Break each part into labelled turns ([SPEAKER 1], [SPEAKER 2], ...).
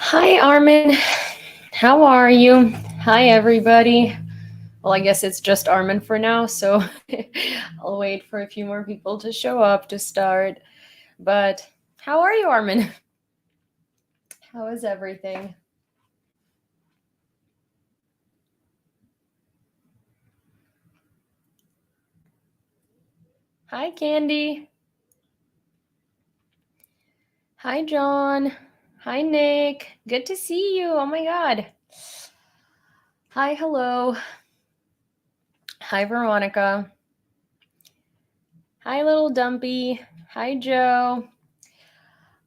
[SPEAKER 1] Hi, Armin. How are you? Hi, everybody. Well, I guess it's just Armin for now, so I'll wait for a few more people to show up to start. But how are you, Armin? How is everything? Hi, Candy. Hi, John. Hi, Nick. Good to see you. Oh my God. Hi, hello. Hi, Veronica. Hi, little Dumpy. Hi, Joe.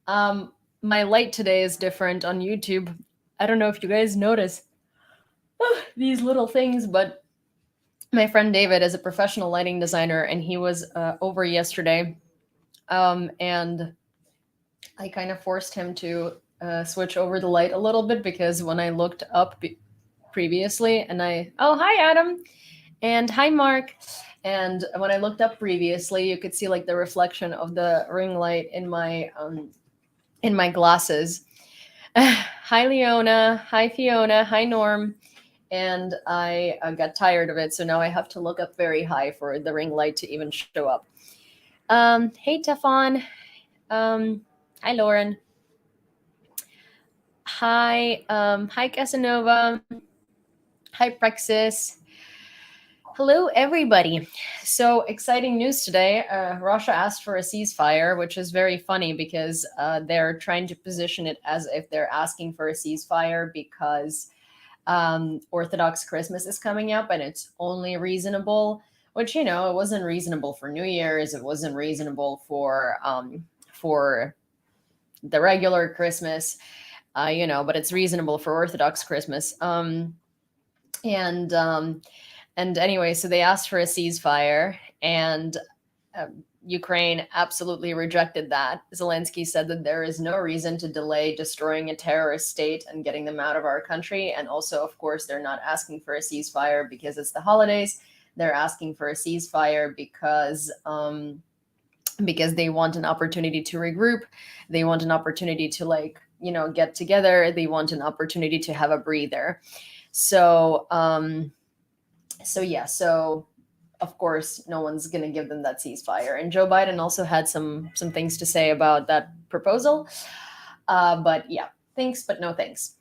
[SPEAKER 1] Um, my light today is different on YouTube. I don't know if you guys notice these little things, but my friend David is a professional lighting designer, and he was over yesterday, and I kind of forced him to switch over the light a little bit because when I looked up previously, and hi Adam and hi Mark, and when I looked up previously, you could see like the reflection of the ring light in my glasses. Hi Leona, hi Fiona, hi Norm. And I got tired of it, so now I have to look up very high for the ring light to even show up. Hey Tefan, hi Lauren, hi Casanova, hi Praxis, hello everybody. So exciting news today. Russia asked for a ceasefire, which is very funny because they're trying to position it as if they're asking for a ceasefire because Orthodox Christmas is coming up and it's only reasonable, which, it wasn't reasonable for New Year's. It wasn't reasonable for the regular Christmas, but it's reasonable for Orthodox Christmas. And anyway, so they asked for a ceasefire, and Ukraine absolutely rejected that. Zelensky said that there is no reason to delay destroying a terrorist state and getting them out of our country. And also, of course, they're not asking for a ceasefire because it's the holidays. They're asking for a ceasefire because they want an opportunity to regroup. They want an opportunity to get together. They want an opportunity to have a breather. So of course, no one's going to give them that ceasefire. And Joe Biden also had some things to say about that proposal. But yeah, thanks, but no thanks.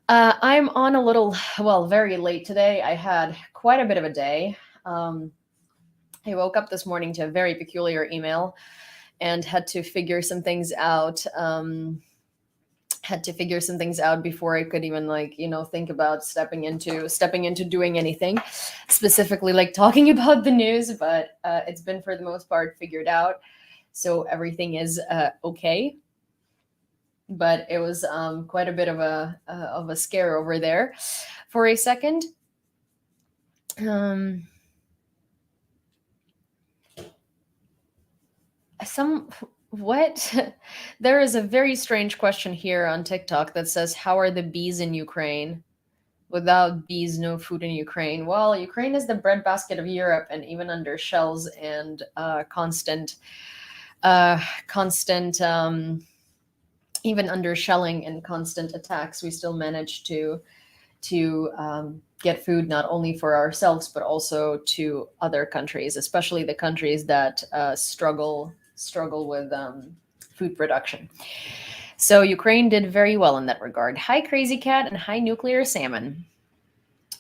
[SPEAKER 1] I'm on very late today. I had quite a bit of a day. I woke up this morning to a very peculiar email and had to figure some things out. Before I could even think about stepping into doing anything, specifically like talking about the news. But it's been for the most part figured out, so everything is okay. But it was quite a bit of a scare over there for a second. Some what There is a very strange question here on TikTok that says, how are the bees in Ukraine? Without bees, no food in Ukraine. Well, Ukraine is the breadbasket of Europe, and even under shells and constant even under shelling and constant attacks, we still manage to get food not only for ourselves but also to other countries, especially the countries that struggle with food production. So Ukraine did very well in that regard. Hi, Crazy Cat, and hi, Nuclear Salmon.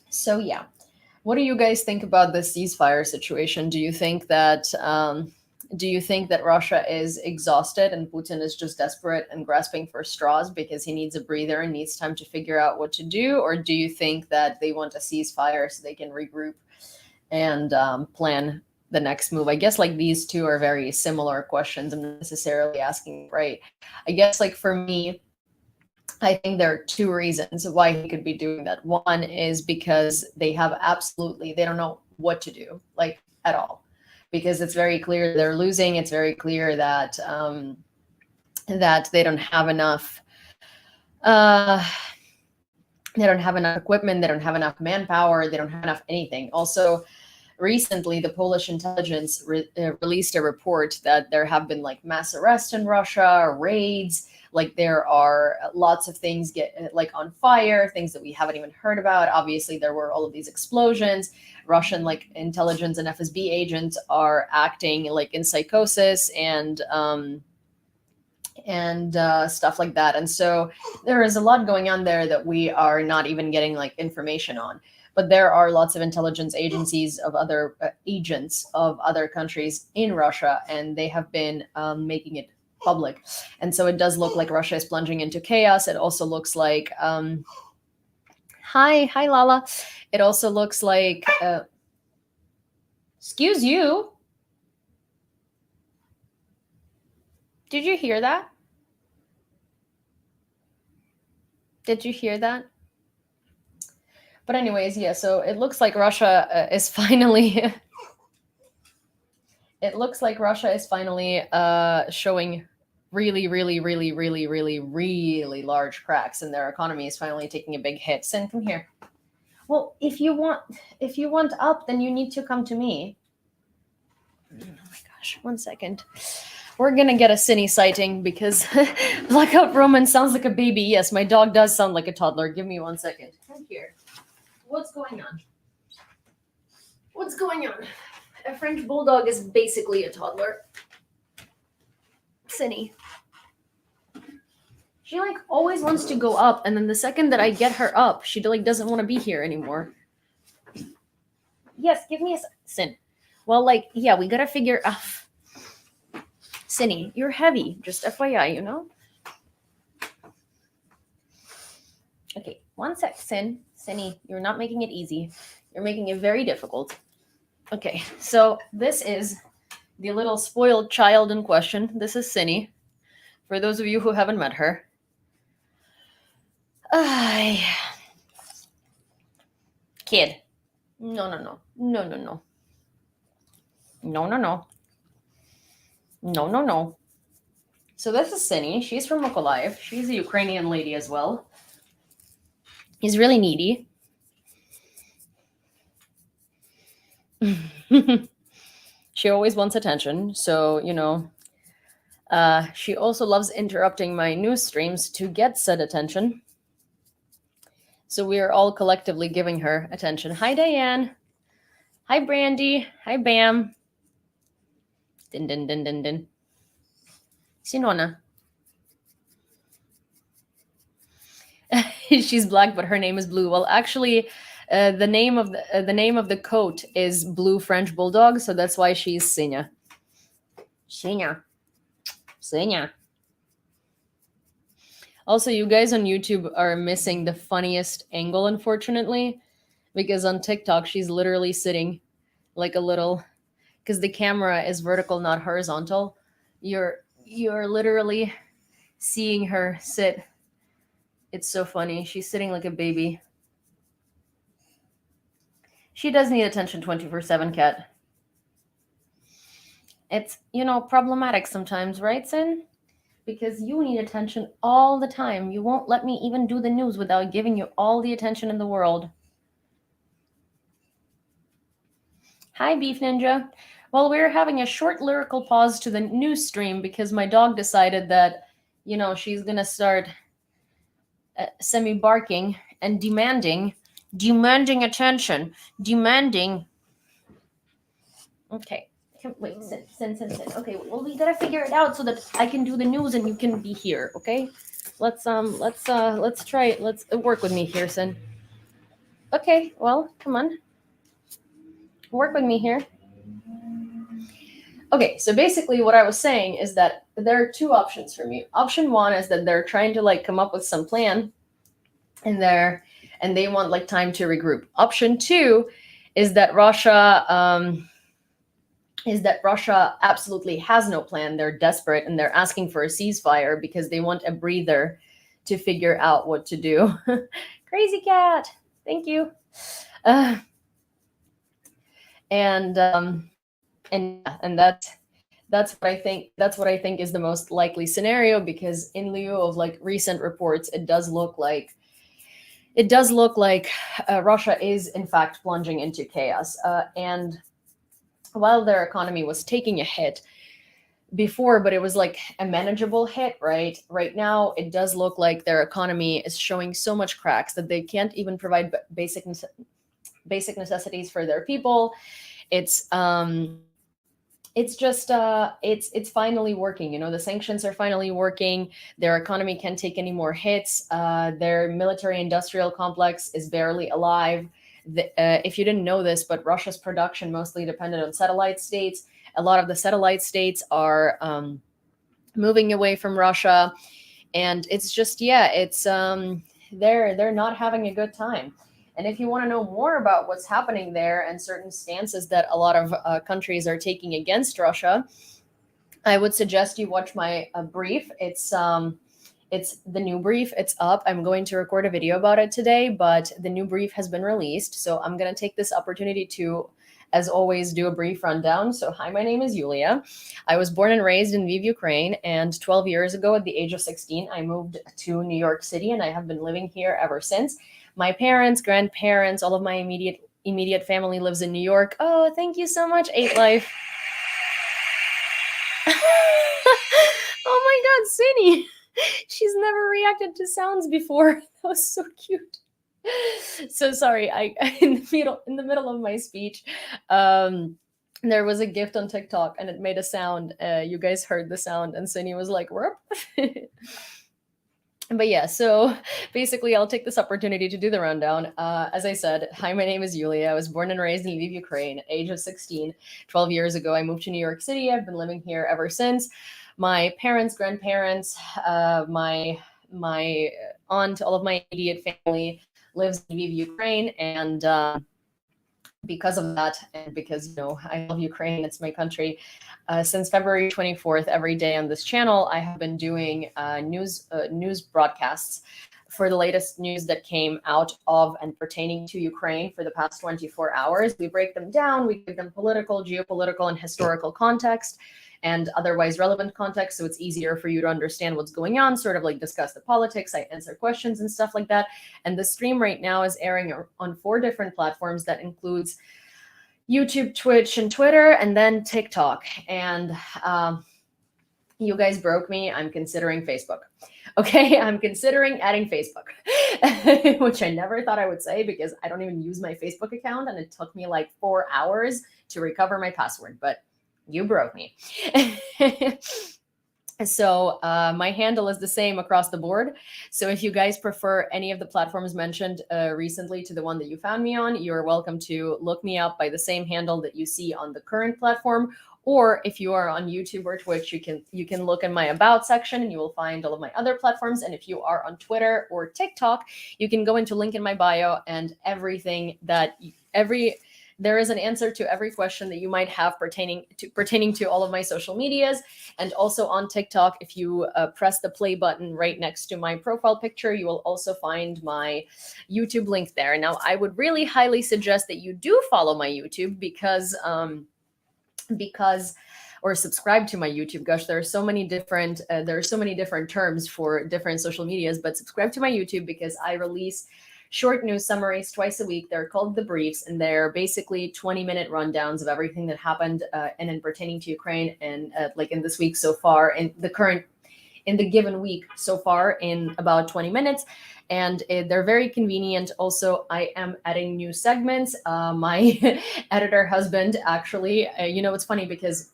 [SPEAKER 1] So yeah, what do you guys think about the ceasefire situation? Do you think that Russia is exhausted and Putin is just desperate and grasping for straws because he needs a breather and needs time to figure out what to do? Or do you think that they want a ceasefire so they can regroup and plan the next move? I guess these two are very similar questions. I'm not necessarily asking, right? I guess for me, I think there are two reasons why he could be doing that. One is because they don't know what to do, at all, because it's very clear they're losing. It's very clear that that they don't have enough. They don't have enough equipment. They don't have enough manpower. They don't have enough anything. Also, recently, the Polish intelligence released a report that there have been mass arrests in Russia, raids. Like there are lots of things get like on fire, things that we haven't even heard about. Obviously, there were all of these explosions. Russian like intelligence and FSB agents are acting like in psychosis and stuff like that. And so there is a lot going on there that we are not even getting like information on. But there are lots of intelligence agencies of other agents of other countries in Russia, and they have been making it public. And so it does look like Russia is plunging into chaos. It also looks like, hi, Lala. It also looks like, excuse you. Did you hear that? Did you hear that? But anyways, yeah, so it looks like Russia is finally it looks like Russia is finally showing really, really, really, really, really, really large cracks, and their economy is finally taking a big hit. Sin, come here. Well, if you want up, then you need to come to me. Oh my gosh, 1 second. We're gonna get a Cine sighting because Blackout Roman sounds like a baby. Yes, my dog does sound like a toddler. Give me 1 second. Come here. What's going on? What's going on? A French bulldog is basically a toddler. Cine. She like always wants to go up, and then the second that I get her up, she like doesn't want to be here anymore. Yes, give me a Sin. Well, like, yeah, we gotta figure out. Cine, you're heavy. Just FYI, you know? Okay, 1 sec, Sin. Cine, you're not making it easy. You're making it very difficult. Okay, so this is the little spoiled child in question. This is Cine. For those of you who haven't met her. Kid. No. So this is Cine. She's from Mykolaiv. She's a Ukrainian lady as well. He's really needy. She always wants attention. So, you know, she also loves interrupting my news streams to get said attention. So we are all collectively giving her attention. Hi, Diane. Hi, Brandy. Hi, Bam. Din. Sinona. She's black, but her name is blue. Well, actually, the name of the coat is Blue French Bulldog, so that's why she's Sinya. Sinya. Also, you guys on YouTube are missing the funniest angle, unfortunately, because on TikTok she's literally sitting like a little, because the camera is vertical, not horizontal. You're literally seeing her sit. It's so funny. She's sitting like a baby. She does need attention 24/7, Cat. It's, you know, problematic sometimes, right, Sin? Because you need attention all the time. You won't let me even do the news without giving you all the attention in the world. Hi, Beef Ninja. Well, we're having a short lyrical pause to the news stream because my dog decided that, you know, she's going to start semi-barking and demanding attention. Okay. Wait, Sin. Okay, well, we gotta figure it out so that I can do the news and you can be here, okay? Let's try it. Let's work with me here, Sin. Okay, well, come on. Work with me here. Okay, so basically what I was saying is that there are two options for me. Option one is that they're trying to like come up with some plan and they want like time to regroup. Option two is that Russia absolutely has no plan. They're desperate and they're asking for a ceasefire because they want a breather to figure out what to do. Crazy cat. Thank you. And that's what I think. That's what I think is the most likely scenario, because in lieu of like recent reports, it does look like Russia is in fact plunging into chaos. And while their economy was taking a hit, before, but it was like a manageable hit, right? Right now, it does look like their economy is showing so much cracks that they can't even provide basic necessities for their people. It's just it's finally working. You know, the sanctions are finally working. Their economy can't take any more hits. Their military industrial complex is barely alive. If you didn't know this, but Russia's production mostly depended on satellite states. A lot of the satellite states are moving away from Russia, and it's just, yeah, it's they're not having a good time. And if you want to know more about what's happening there and certain stances that a lot of countries are taking against Russia, I would suggest you watch my brief. It's the new brief. It's up. I'm going to record a video about it today, but the new brief has been released. So I'm going to take this opportunity to, as always, do a brief rundown. So, hi, my name is Yulia. I was born and raised in Lviv, Ukraine, and 12 years ago, at the age of 16, I moved to New York City, and I have been living here ever since. My parents, grandparents, all of my immediate family lives in New York. Oh, thank you so much, 8Life. Oh my God, Cindy. She's never reacted to sounds before. That was so cute. So sorry, I in the middle of my speech, there was a gift on TikTok and it made a sound. You guys heard the sound, and Cindy was like, "Whoop." But yeah, so basically, I'll take this opportunity to do the rundown. As I said, hi, my name is Yulia. I was born and raised in Lviv, Ukraine, age of 16. 12 years ago, I moved to New York City. I've been living here ever since. My parents, grandparents, my aunt, all of my immediate family lives in Lviv, Ukraine, and because of that, and because, you know, I love Ukraine, it's my country. Since February 24th, every day on this channel, I have been doing news broadcasts for the latest news that came out of and pertaining to Ukraine for the past 24 hours. We break them down, we give them political, geopolitical, and historical context, and otherwise relevant context, so it's easier for you to understand what's going on, sort of like discuss the politics, I answer questions and stuff like that. And the stream right now is airing on 4 different platforms that includes YouTube, Twitch, and Twitter, and then TikTok. And you guys broke me. I'm considering Facebook. Okay, I'm considering adding Facebook, which I never thought I would say because I don't even use my Facebook account, and it took me like 4 hours to recover my password, but you broke me. So my handle is the same across the board. So if you guys prefer any of the platforms mentioned recently to the one that you found me on, you're welcome to look me up by the same handle that you see on the current platform. Or if you are on YouTube or Twitch, you can look in my About section and you will find all of my other platforms. And if you are on Twitter or TikTok, you can go into link in my bio, and there is an answer to every question that you might have pertaining to all of my social medias. And also on TikTok, if you press the play button right next to my profile picture, you will also find my YouTube link there. Now, I would really highly suggest that you do follow my YouTube because or subscribe to my YouTube. Gosh, there are so many different terms for different social medias, but subscribe to my YouTube because I release short news summaries twice a week. They're called the briefs, and they're basically 20-minute rundowns of everything that happened and in pertaining to Ukraine, and like in this week so far, in the given week so far, in about 20 minutes. And they're very convenient. Also, I am adding new segments. My editor husband, actually, it's funny because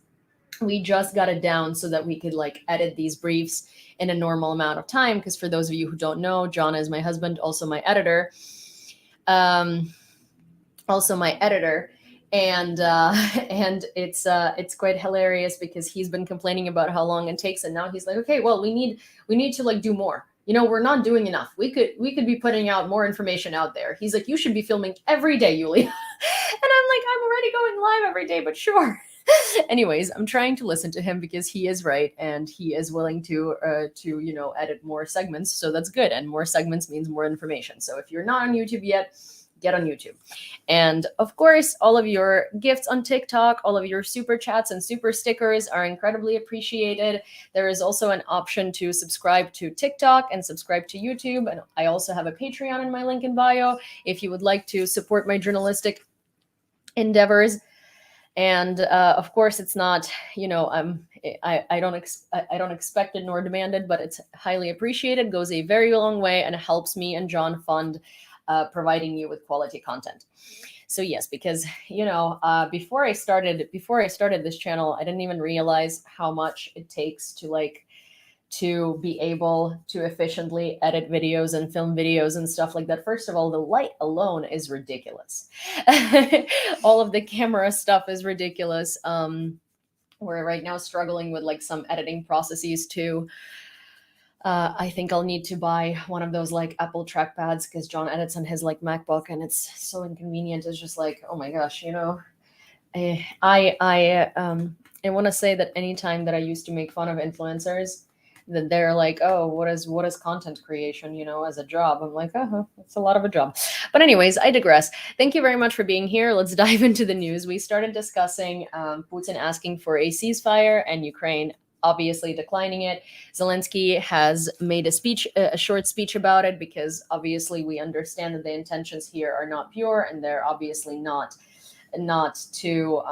[SPEAKER 1] we just got it down so that we could like edit these briefs in a normal amount of time. Because for those of you who don't know, John is my husband, also my editor. And it's quite hilarious because he's been complaining about how long it takes, and now he's like, okay, well, we need to like do more. We're not doing enough. We could be putting out more information out there. He's like, you should be filming every day, Yulia. And I'm like, I'm already going live every day, but sure. Anyways, I'm trying to listen to him because he is right, and he is willing to edit more segments. So that's good. And more segments means more information. So if you're not on YouTube yet, get on YouTube. And of course, all of your gifts on TikTok, all of your super chats and super stickers are incredibly appreciated. There is also an option to subscribe to TikTok and subscribe to YouTube. And I also have a Patreon in my link in bio if you would like to support my journalistic endeavors. And of course, it's not, I don't expect it nor demand it, but it's highly appreciated, goes a very long way, and helps me and John fund providing you with quality content. So yes, because before I started this channel, I didn't even realize how much it takes to be able to efficiently edit videos and film videos and stuff like that. First of all, the light alone is ridiculous. All of the camera stuff is ridiculous. We're right now struggling with like some editing processes too. I think I'll need to buy one of those like Apple trackpads because John edits on his like MacBook and it's so inconvenient. It's just like, oh my gosh, I want to say that anytime that I used to make fun of influencers, that they're like, oh, what is content creation, as a job? I'm like, oh, it's a lot of a job. But anyways, I digress. Thank you very much for being here. Let's dive into the news. We started discussing Putin asking for a ceasefire and Ukraine obviously declining it. Zelensky has made a short speech about it, because obviously we understand that the intentions here are not pure, and they're obviously not to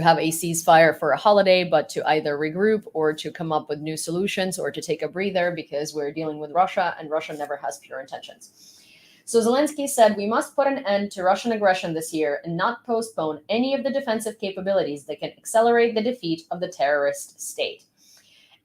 [SPEAKER 1] have a ceasefire for a holiday, but to either regroup or to come up with new solutions or to take a breather, because we're dealing with Russia and Russia never has pure intentions. So Zelensky said, we must put an end to Russian aggression this year and not postpone any of the defensive capabilities that can accelerate the defeat of the terrorist state.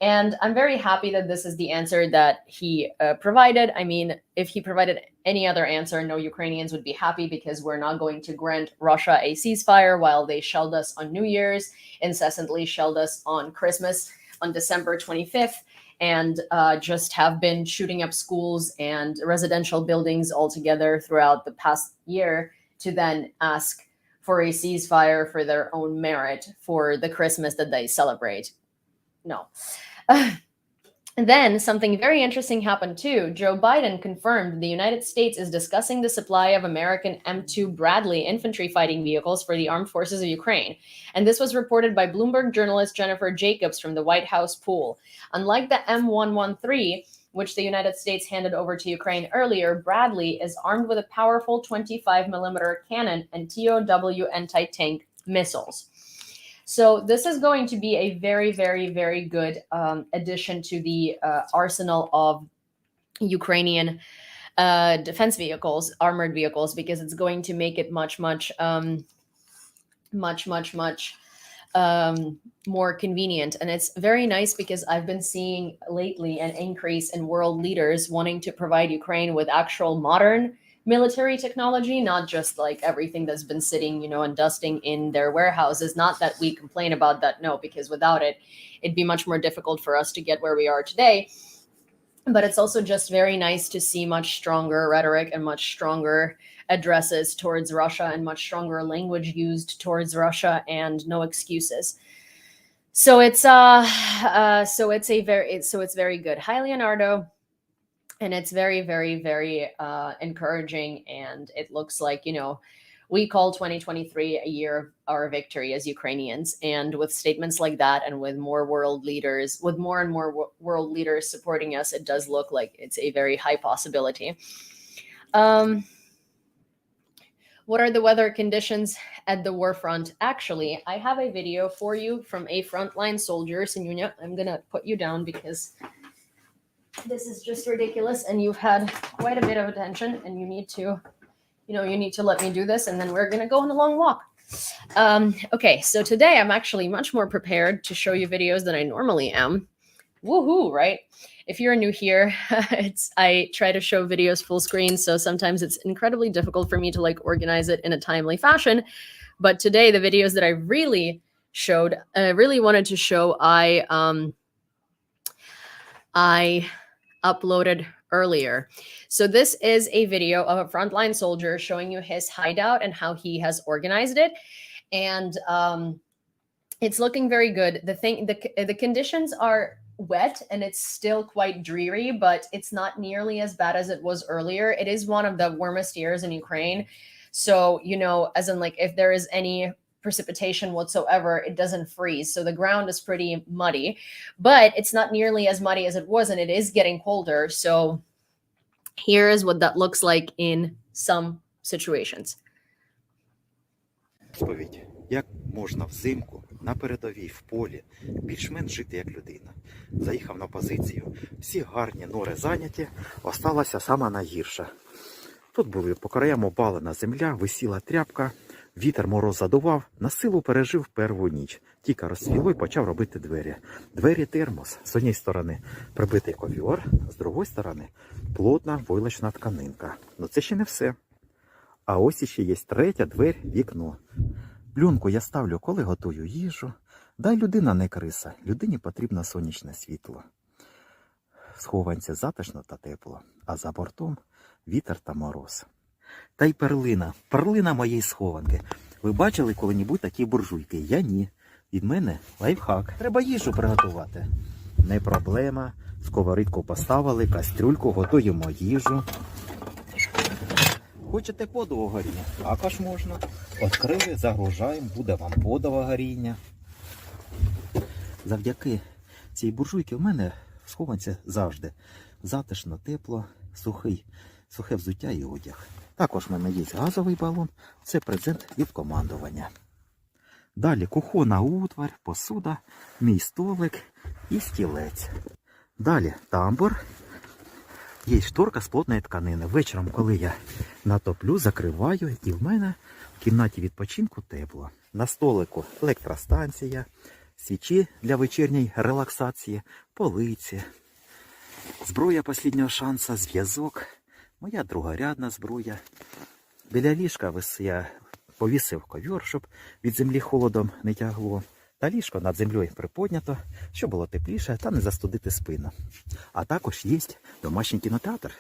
[SPEAKER 1] And I'm very happy that this is the answer that he provided. I mean, if he provided any other answer, no Ukrainians would be happy, because we're not going to grant Russia a ceasefire while they shelled us on New Year's, incessantly shelled us on Christmas on December 25th, and just have been shooting up schools and residential buildings altogether throughout the past year, to then ask for a ceasefire for their own merit for the Christmas that they celebrate. No. Then something very interesting happened too. Joe Biden confirmed the United States is discussing the supply of American M2 Bradley infantry fighting vehicles for the armed forces of Ukraine. And this was reported by Bloomberg journalist Jennifer Jacobs from the White House pool. Unlike the M113, which the United States handed over to Ukraine earlier, Bradley is armed with a powerful 25mm cannon and TOW anti-tank missiles. So this is going to be a very, very, very good addition to the arsenal of Ukrainian defense vehicles, armored vehicles, because it's going to make it much more convenient. And it's very nice, because I've been seeing lately an increase in world leaders wanting to provide Ukraine with actual modern military technology, not just like everything that's been sitting, and dusting in their warehouses. Not that we complain about that, no, because without it, it'd be much more difficult for us to get where we are today. But it's also just very nice to see much stronger rhetoric and much stronger addresses towards Russia and much stronger language used towards Russia, and no excuses. So it's very good. Hi, Leonardo. And it's very, very, very encouraging. And it looks like, we call 2023 a year of our victory as Ukrainians. And with statements like that, and with more and more world leaders supporting us, it does look like it's a very high possibility. What are the weather conditions at the war front? Actually, I have a video for you from a frontline soldier. Sinunya, I'm going to put you down, because this is just ridiculous, and you've had quite a bit of attention, and you need to let me do this, and then we're going to go on a long walk. Okay, so today I'm actually much more prepared to show you videos than I normally am. Woohoo, right? If you're new here, I try to show videos full screen, so sometimes it's incredibly difficult for me to organize it in a timely fashion. But today, the videos that I really wanted to show, I uploaded earlier. So this is a video of a frontline soldier showing you his hideout and how he has organized it. And it's looking very good. The conditions are wet, and it's still quite dreary, but it's not nearly as bad as it was earlier. It is one of the warmest years in Ukraine. So, as in if there is any precipitation whatsoever, it doesn't freeze. So the ground is pretty muddy, but it's not nearly as muddy as it was, and it is getting colder. So here is what that looks like in some situations.
[SPEAKER 2] розповідь, як можна взимку на передовій в полі більш-менш жити як людина. Заїхав на позицію, всі гарні нори зайняті, осталася сама найгірша. Тут були по краям обалена земля, висіла тряпка, вітер мороз задував, на силу пережив перву ніч. Тільки розсвіло і почав робити двері. Двері термос. З однієї сторони прибитий ковьор, з другої сторони плотна войлочна тканинка. Ну це ще не все. А ось іще є третя двері, вікно. Плюнку я ставлю, коли готую їжу. Дай людина не криса, людині потрібно сонячне світло. В схованці затишно та тепло, а за бортом вітер та мороз. Та й перлина моєї схованки. Ви бачили коли-небудь такі буржуйки? Я ні. Від мене лайфхак. Треба їжу приготувати. Не проблема. Сковорідку поставили, кастрюльку, готуємо їжу. Хочете подове горіння? Також можна. Відкрили, загружаємо, буде вам подове горіння. Завдяки цій буржуйці в мене в схованці завжди затишно, тепло, сухе взуття і одяг. Також в мене є газовий балон, це презент від командування. Далі кухонна утварь, посуда, мій столик і стілець. Далі тамбур. Є шторка з плотної тканини. Вечором, коли я натоплю, закриваю, і в мене в кімнаті відпочинку тепло. На столику електростанція, свічі для вечірньої релаксації, полиці, зброя останнього шансу, зв'язок, моя другорядна зброя. Біля ліжка я повісив ковьор, щоб від землі холодом не тягло. Та ліжко над землею приподнято, щоб було тепліше та не застудити спину. А також є домашній кінотеатр.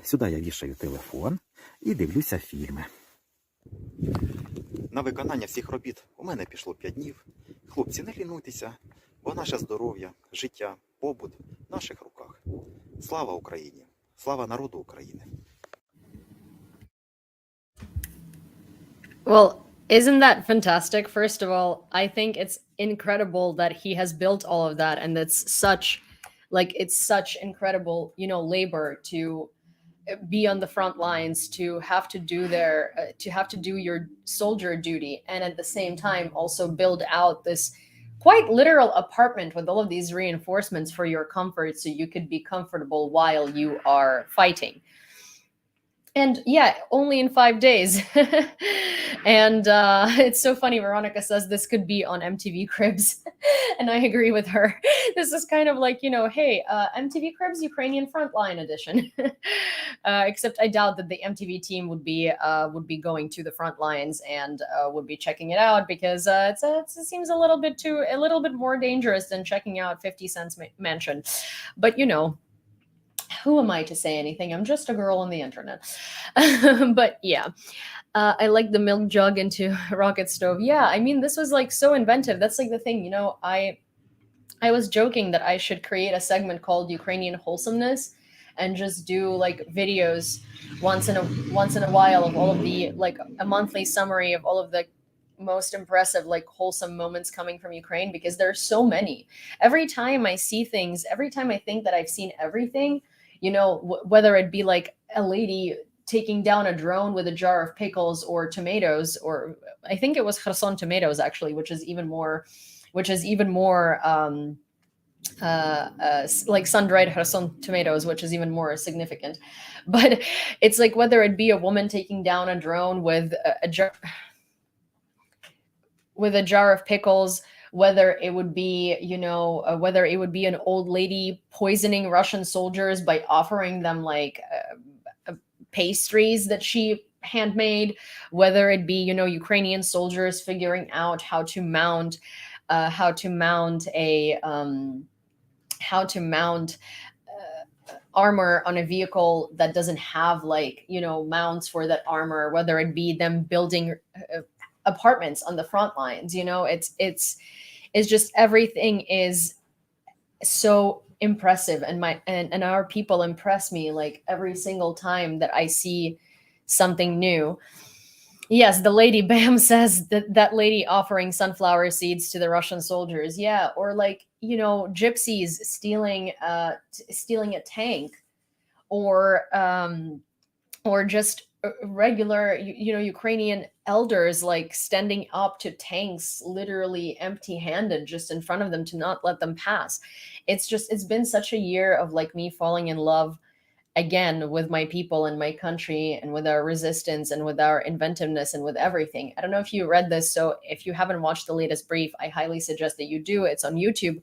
[SPEAKER 2] Сюди я вішаю телефон і дивлюся фільми. На виконання всіх робіт у мене пішло 5 днів. Хлопці, не лінуйтеся, бо наше здоров'я, життя, побут в наших руках. Слава Україні! Слава народу України!
[SPEAKER 1] Well, isn't that fantastic? First of all, I think it's incredible that he has built all of that, and it's such incredible, labor to be on the front lines, to have to do your soldier duty, and at the same time also build out this quite literal apartment with all of these reinforcements for your comfort, so you could be comfortable while you are fighting. And yeah, only in 5 days. And it's so funny. Veronica says this could be on MTV Cribs. And I agree with her. This is kind of like, hey, MTV Cribs Ukrainian Frontline edition. Except I doubt that the MTV team would be going to the front lines and would be checking it out, because it seems a little bit more dangerous than checking out 50 Cent's mansion. But who am I to say anything? I'm just a girl on the internet. But yeah, I like the milk jug into rocket stove. Yeah, I mean, this was like so inventive. That's like the thing, I was joking that I should create a segment called Ukrainian wholesomeness and just do like videos once in a while of all of the, like, a monthly summary of all of the most impressive, like, wholesome moments coming from Ukraine, because there's so many. Every time I see things, every time I think that I've seen everything, whether it be like a lady taking down a drone with a jar of pickles or tomatoes, or I think it was Kherson tomatoes actually, which is even more like sun-dried Kherson tomatoes, which is even more significant. But it's like whether it be a woman taking down a drone with a jar of pickles, whether it would be an old lady poisoning Russian soldiers by offering them like pastries that she handmade, whether it be Ukrainian soldiers figuring out how to mount armor on a vehicle that doesn't have mounts for that armor, whether it be them building apartments on the front lines. It's just everything is so impressive, and our people impress me like every single time that I see something new. Yes, the lady Bam says that lady offering sunflower seeds to the Russian soldiers. Yeah, or like gypsies stealing a tank, or just regular, Ukrainian elders like standing up to tanks, literally empty-handed, just in front of them to not let them pass. It's been such a year of like me falling in love again with my people and my country and with our resistance and with our inventiveness and with everything. I don't know if you read this, so if you haven't watched the latest brief, I highly suggest that you do. It's on YouTube.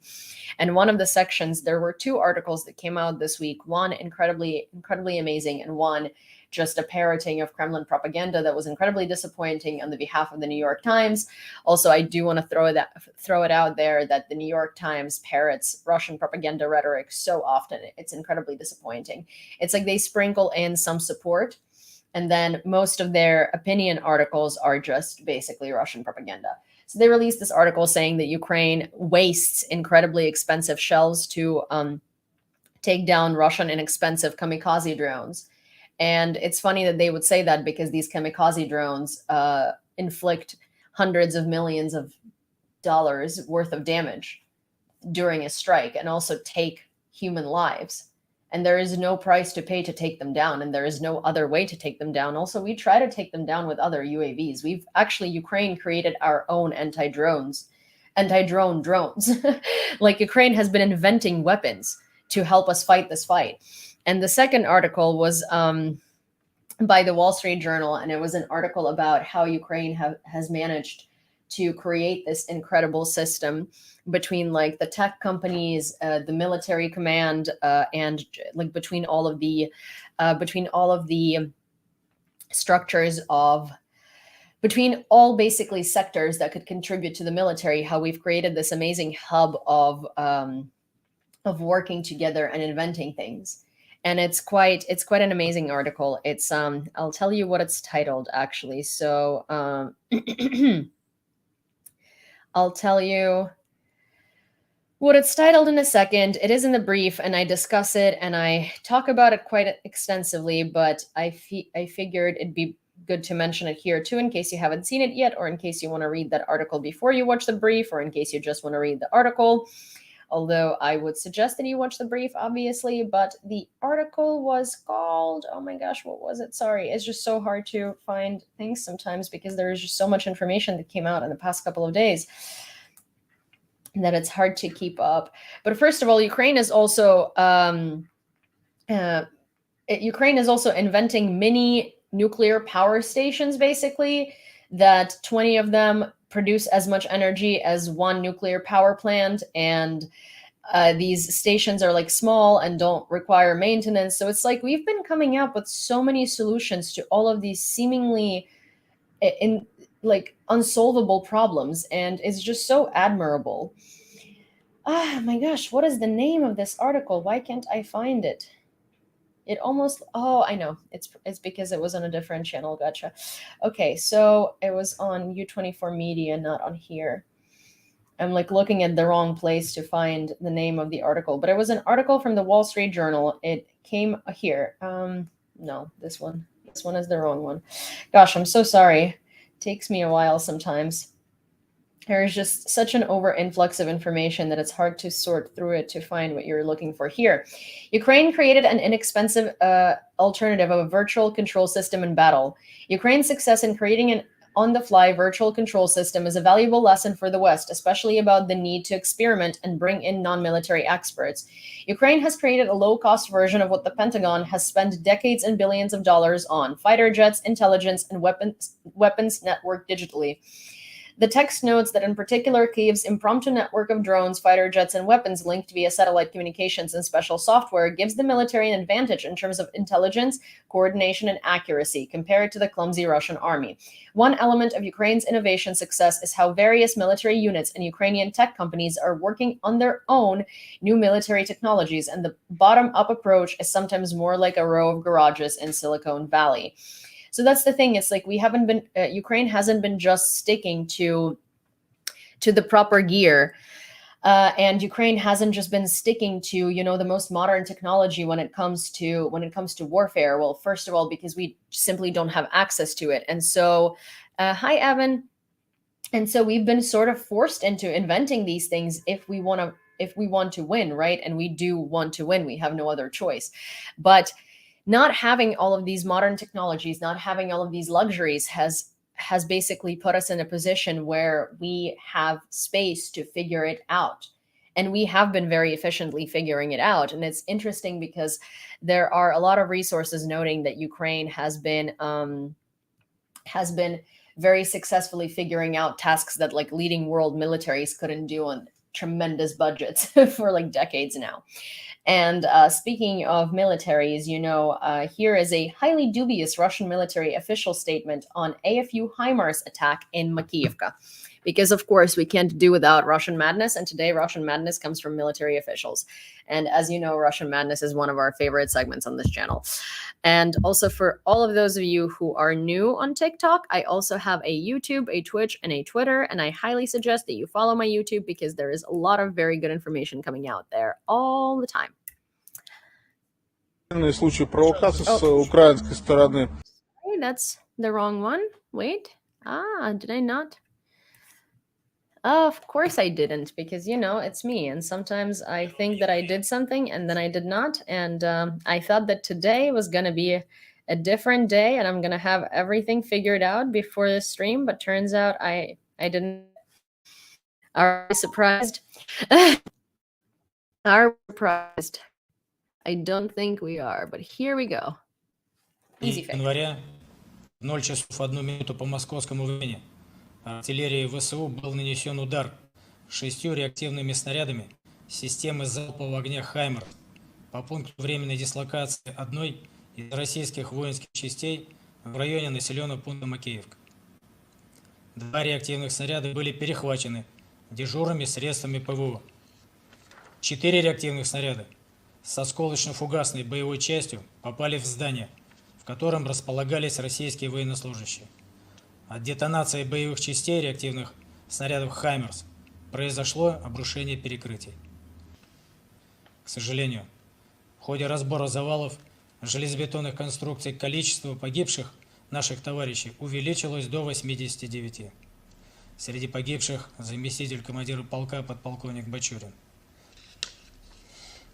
[SPEAKER 1] And one of the sections, there were two articles that came out this week, one incredibly amazing, and one just a parroting of Kremlin propaganda that was incredibly disappointing on the behalf of the New York Times. Also, I do want to throw it out there that the New York Times parrots Russian propaganda rhetoric so often. It's incredibly disappointing. It's like they sprinkle in some support, and then most of their opinion articles are just basically Russian propaganda. So they released this article saying that Ukraine wastes incredibly expensive shells to take down Russian inexpensive kamikaze drones. And it's funny that they would say that because these kamikaze drones inflict hundreds of millions of dollars worth of damage during a strike and also take human lives. And there is no price to pay to take them down. And there is no other way to take them down. Also, we try to take them down with other UAVs. Ukraine created our own anti-drone drones. Like Ukraine has been inventing weapons to help us fight this fight. And the second article was by the Wall Street Journal, and it was an article about how Ukraine has managed to create this incredible system between like the tech companies, the military command, and like between all of the structures of between all basically sectors that could contribute to the military. How we've created this amazing hub of working together and inventing things. And it's quite an amazing article. It's I'll tell you what it's titled actually. So I'll tell you what it's titled in a second. It is in the brief, and I discuss it and I talk about it quite extensively, but I figured it'd be good to mention it here too, in case you haven't seen it yet, or in case you want to read that article before you watch the brief, or in case you just want to read the article. Although I would suggest that you watch the brief, obviously, but the article was called, oh my gosh, what was it? Sorry, it's just so hard to find things sometimes because there is just so much information that came out in the past couple of days that it's hard to keep up. But first of all, Ukraine is also inventing mini nuclear power stations, basically, that 20 of them produce as much energy as one nuclear power plant. And these stations are like small and don't require maintenance. So it's like we've been coming up with so many solutions to all of these seemingly unsolvable problems. And it's just so admirable. Ah, my gosh, what is the name of this article? Why can't I find it? I know. It's because it was on a different channel. Gotcha. Okay, so it was on U24 Media, not on here. I'm like looking at the wrong place to find the name of the article, but it was an article from the Wall Street Journal. It came here. No, this one. This one is the wrong one. Gosh, I'm so sorry. It takes me a while sometimes. There is just such an over-influx of information that it's hard to sort through it to find what you're looking for here. Ukraine created an inexpensive alternative of a virtual control system in battle. Ukraine's success in creating an on-the-fly virtual control system is a valuable lesson for the West, especially about the need to experiment and bring in non-military experts. Ukraine has created a low-cost version of what the Pentagon has spent decades and billions of dollars on: fighter jets, intelligence, and weapons networked digitally. The text notes that in particular, Kyiv's impromptu network of drones, fighter jets, and weapons linked via satellite communications and special software gives the military an advantage in terms of intelligence, coordination, and accuracy compared to the clumsy Russian army. One element of Ukraine's innovation success is how various military units and Ukrainian tech companies are working on their own new military technologies, and the bottom-up approach is sometimes more like a row of garages in Silicon Valley. So that's the thing. It's like Ukraine hasn't been just sticking to the proper gear. And Ukraine hasn't just been sticking to, the most modern technology when it comes to warfare. Well, first of all, because we simply don't have access to it. And so, hi, Evan. And so we've been sort of forced into inventing these things if we want to win, right? And we do want to win. We have no other choice. But not having all of these modern technologies, not having all of these luxuries has basically put us in a position where we have space to figure it out. And we have been very efficiently figuring it out. And it's interesting because there are a lot of resources noting that Ukraine has been very successfully figuring out tasks that like leading world militaries couldn't do on tremendous budgets for like decades now. And speaking of militaries, here is a highly dubious Russian military official statement on AFU HIMARS attack in Makiivka. Because, of course, we can't do without Russian madness. And today, Russian madness comes from military officials. And as you know, Russian madness is one of our favorite segments on this channel. And also for all of those of you who are new on TikTok, I also have a YouTube, a Twitch, and a Twitter. And I highly suggest that you follow my YouTube because there is a lot of very good information coming out there all the time.
[SPEAKER 3] Случай провокации с украинской стороны.
[SPEAKER 1] Hey, that's the wrong one. Wait. Did I not? Of course I didn't, because, it's me. And sometimes I think that I did something and then I did not. And I thought that today was going to be a different day and I'm going to have everything figured out before the stream. But turns out I didn't. Are we surprised? Are we surprised? I don't think we are, but here we go. Easy fix.
[SPEAKER 4] Января, 0 часов 1 минуту по московскому времени, артиллерии ВСУ был нанесен удар 6 реактивными снарядами системы залпового огня «Хаймерс» по пункту временной дислокации одной из российских воинских частей в районе населенного пункта Макеевка. 2 реактивных снаряда были перехвачены дежурными средствами ПВО. 4 реактивных снаряда с осколочно-фугасной боевой частью попали в здание, в котором располагались российские военнослужащие. От детонации боевых частей реактивных снарядов «Хаймерс» произошло обрушение перекрытий. К сожалению, в ходе разбора завалов железобетонных конструкций количество погибших наших товарищей увеличилось до 89. Среди погибших заместитель командира полка подполковник Бачурин.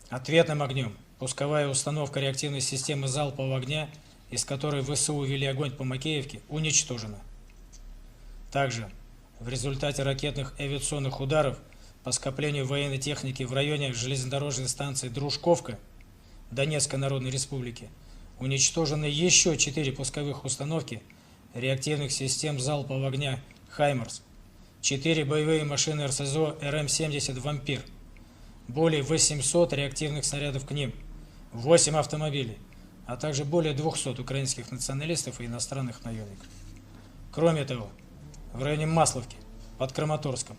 [SPEAKER 4] Ответным огнем пусковая установка реактивной системы залпового огня, из которой ВСУ вели огонь по Макеевке, уничтожена. Также в результате ракетных и авиационных ударов по скоплению военной техники в районе железнодорожной станции Дружковка Донецкой Народной Республики уничтожены еще 4 пусковых установки реактивных систем залпового огня «Хаймерс», 4 боевые машины РСЗО РМ-70 «Вампир», более 800 реактивных снарядов к ним, 8 автомобилей, а также более 200 украинских националистов и иностранных наемников. Кроме того, в районе Масловки, под Краматорском,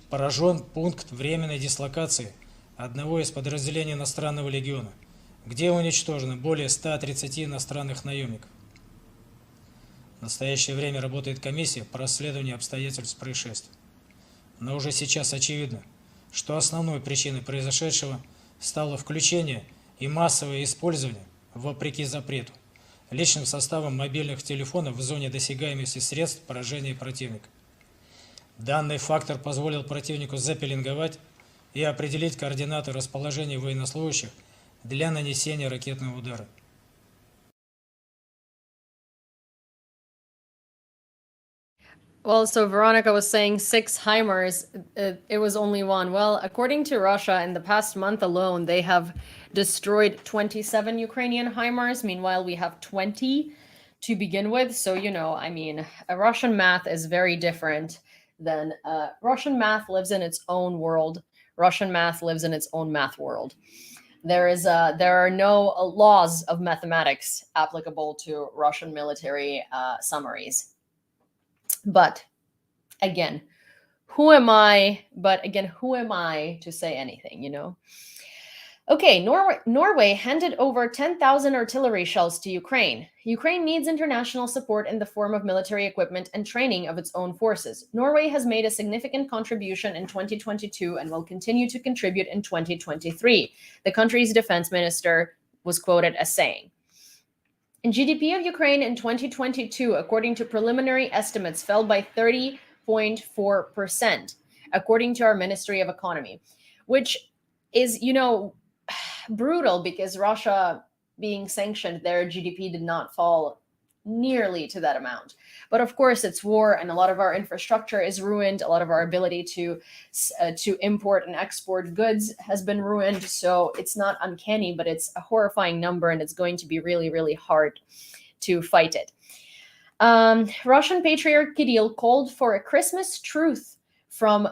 [SPEAKER 4] поражен пункт временной дислокации одного из подразделений иностранного легиона, где уничтожено более 130 иностранных наемников. В настоящее время работает комиссия по расследованию обстоятельств происшествия. Но уже сейчас очевидно, что основной причиной произошедшего стало включение и массовое использование, вопреки запрету, личным составом мобильных телефонов в зоне досягаемости средств поражения противника. Данный фактор позволил противнику запеленговать и определить координаты расположения военнослужащих для нанесения ракетного удара.
[SPEAKER 1] Well, so Veronica was saying 6 HIMARS, it was only 1. Well, according to Russia, in the past month alone, they have destroyed 27 Ukrainian HIMARS. Meanwhile, we have 20 to begin with. So, Russian math is very different than Russian math lives in its own world. Russian math lives in its own math world. There are no laws of mathematics applicable to Russian military summaries. But again, who am I to say anything, Okay, Norway handed over 10,000 artillery shells to Ukraine. Ukraine needs international support in the form of military equipment and training of its own forces. Norway has made a significant contribution in 2022 and will continue to contribute in 2023, the country's defense minister was quoted as saying. And GDP of Ukraine in 2022, according to preliminary estimates, fell by 30.4%, according to our Ministry of Economy, which is, brutal because Russia being sanctioned, their GDP did not fall nearly to that amount. But of course, it's war, and a lot of our infrastructure is ruined. A lot of our ability to import and export goods has been ruined. So it's not uncanny, but it's a horrifying number, and it's going to be really, really hard to fight it. Russian Patriarch Kirill called for a Christmas truce from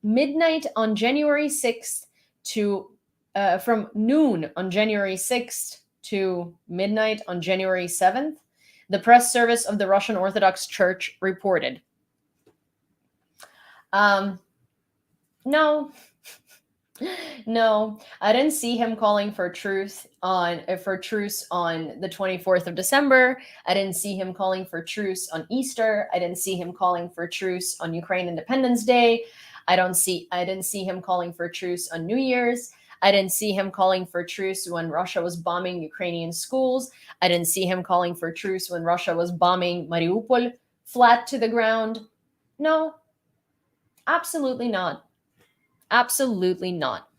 [SPEAKER 1] midnight on January 6th to from noon on January 6th to midnight on January 7th. The press service of the Russian Orthodox Church reported. No, no, I didn't see him calling for truce on the 24th of December. I didn't see him calling for truce on Easter. I didn't see him calling for truce on Ukraine Independence Day. I didn't see him calling for truce on New Year's. I didn't see him calling for truce when Russia was bombing Ukrainian schools. I didn't see him calling for truce when Russia was bombing Mariupol flat to the ground. No, absolutely not. Absolutely not.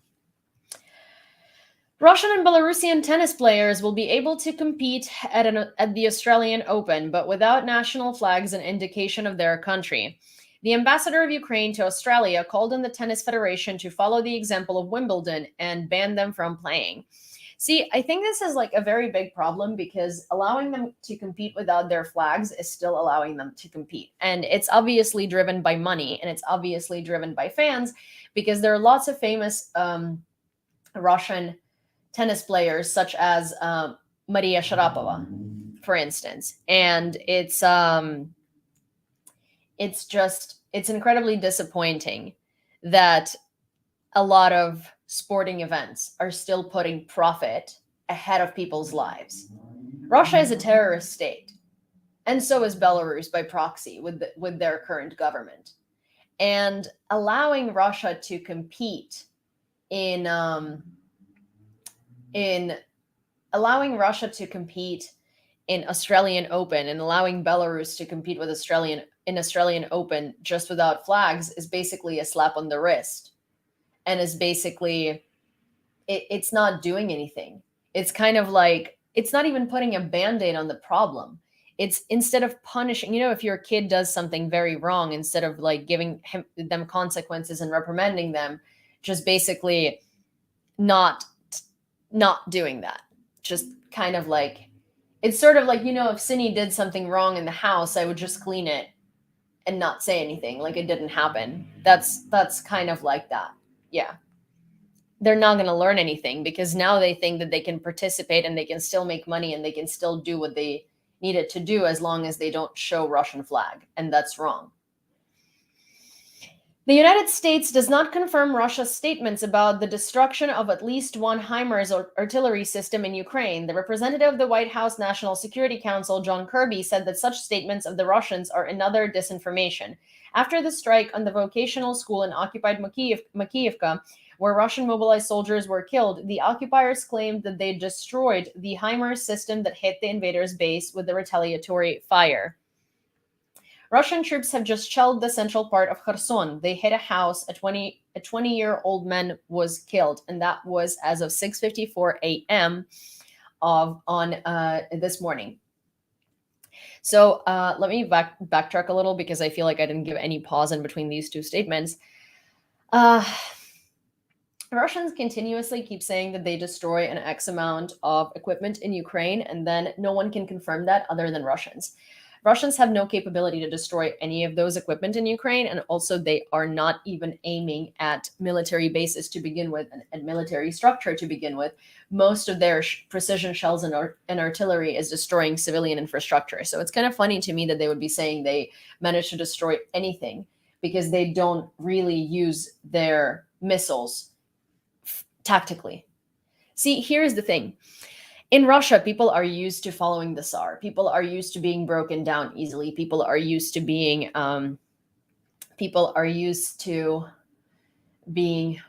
[SPEAKER 1] Russian and Belarusian tennis players will be able to compete at the Australian Open, but without national flags and indication of their country. The ambassador of Ukraine to Australia called on the Tennis Federation to follow the example of Wimbledon and ban them from playing. See, I think this is like a very big problem because allowing them to compete without their flags is still allowing them to compete. And it's obviously driven by money, and it's obviously driven by fans, because there are lots of famous Russian tennis players, such as Maria Sharapova, for instance. And it's incredibly disappointing that a lot of sporting events are still putting profit ahead of people's lives. Russia is a terrorist state, and so is Belarus by proxy with their current government. And allowing Russia to compete in Australian Open and allowing Belarus to compete with Australian Open just without flags is basically a slap on the wrist, and is basically it's not doing anything. It's kind of like, it's not even putting a band-aid on the problem. It's, instead of punishing, if your kid does something very wrong, instead of like giving them consequences and reprimanding them, just basically not doing that. Just kind of like, it's sort of like, if Cindy did something wrong in the house, I would just clean it and not say anything, like it didn't happen. That's kind of like that. Yeah. They're not going to learn anything, because now they think that they can participate and they can still make money and they can still do what they needed to do as long as they don't show Russian flag. And that's wrong. The United States does not confirm Russia's statements about the destruction of at least one HIMARS artillery system in Ukraine. The representative of the White House National Security Council, John Kirby, said that such statements of the Russians are another disinformation. After the strike on the vocational school in occupied Makiivka, where Russian mobilized soldiers were killed, the occupiers claimed that they destroyed the HIMARS system that hit the invaders' base with the retaliatory fire. Russian troops have just shelled the central part of Kherson. They hit a house. A 20-year-old man was killed, and that was as of 6:54 a.m. on this morning. So let me backtrack a little, because I feel like I didn't give any pause in between these two statements. Russians continuously keep saying that they destroy an X amount of equipment in Ukraine, and then no one can confirm that other than Russians. Russians have no capability to destroy any of those equipment in Ukraine, and also they are not even aiming at military bases to begin with and military structure to begin with. Most of their precision shells and artillery is destroying civilian infrastructure. So it's kind of funny to me that they would be saying they managed to destroy anything, because they don't really use their missiles tactically. See, here's the thing. In Russia, people are used to following the Tsar. People are used to being broken down easily. People are used to being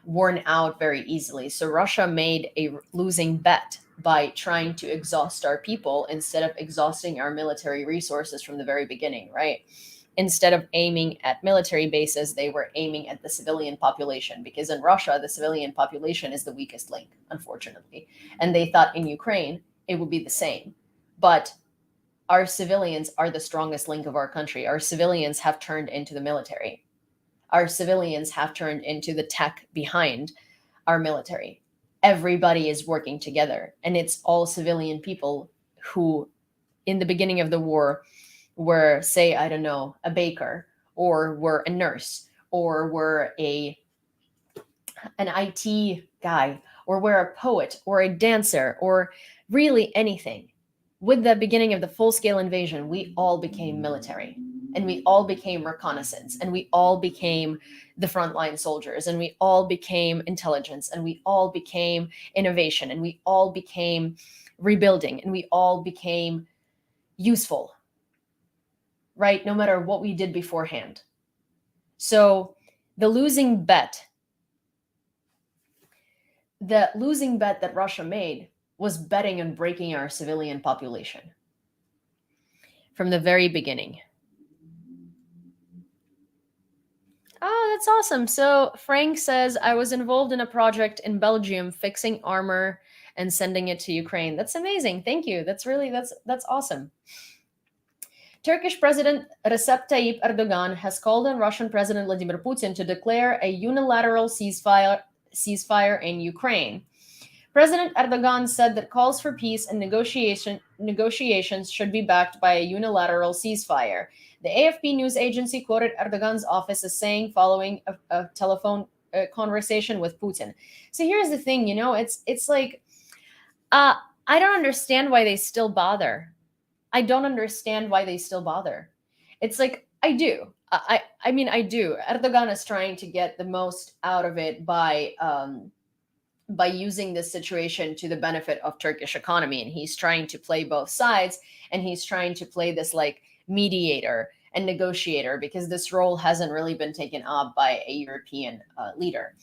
[SPEAKER 1] worn out very easily. So Russia made a losing bet by trying to exhaust our people instead of exhausting our military resources from the very beginning, right? Instead of aiming at military bases, they were aiming at the civilian population, because in Russia, the civilian population is the weakest link, unfortunately. And they thought in Ukraine, it would be the same. But our civilians are the strongest link of our country. Our civilians have turned into the military. Our civilians have turned into the tech behind our military. Everybody is working together, and it's all civilian people who, in the beginning of the war, were, say, I don't know, a baker, or were a nurse, or were an IT guy, or were a poet, or a dancer, or really anything. With the beginning of the full-scale invasion, we all became military, and we all became reconnaissance, and we all became the frontline soldiers, and we all became intelligence, and we all became innovation, and we all became rebuilding, and we all became useful, right? No matter what we did beforehand. So the losing bet that Russia made was betting on breaking our civilian population from the very beginning. Oh, that's awesome. So Frank says, I was involved in a project in Belgium fixing armor and sending it to Ukraine. That's amazing. Thank you. That's awesome. Turkish President Recep Tayyip Erdogan has called on Russian President Vladimir Putin to declare a unilateral ceasefire in Ukraine. President Erdogan said that calls for peace and negotiations should be backed by a unilateral ceasefire. The AFP news agency quoted Erdogan's office as saying following a telephone conversation with Putin. So here's the thing, it's like, I don't understand why they still bother. I don't understand why they still bother. It's like, I do. I mean, I do. Erdogan is trying to get the most out of it by using this situation to the benefit of Turkish economy. And he's trying to play both sides, and he's trying to play this like mediator and negotiator, because this role hasn't really been taken up by a European leader.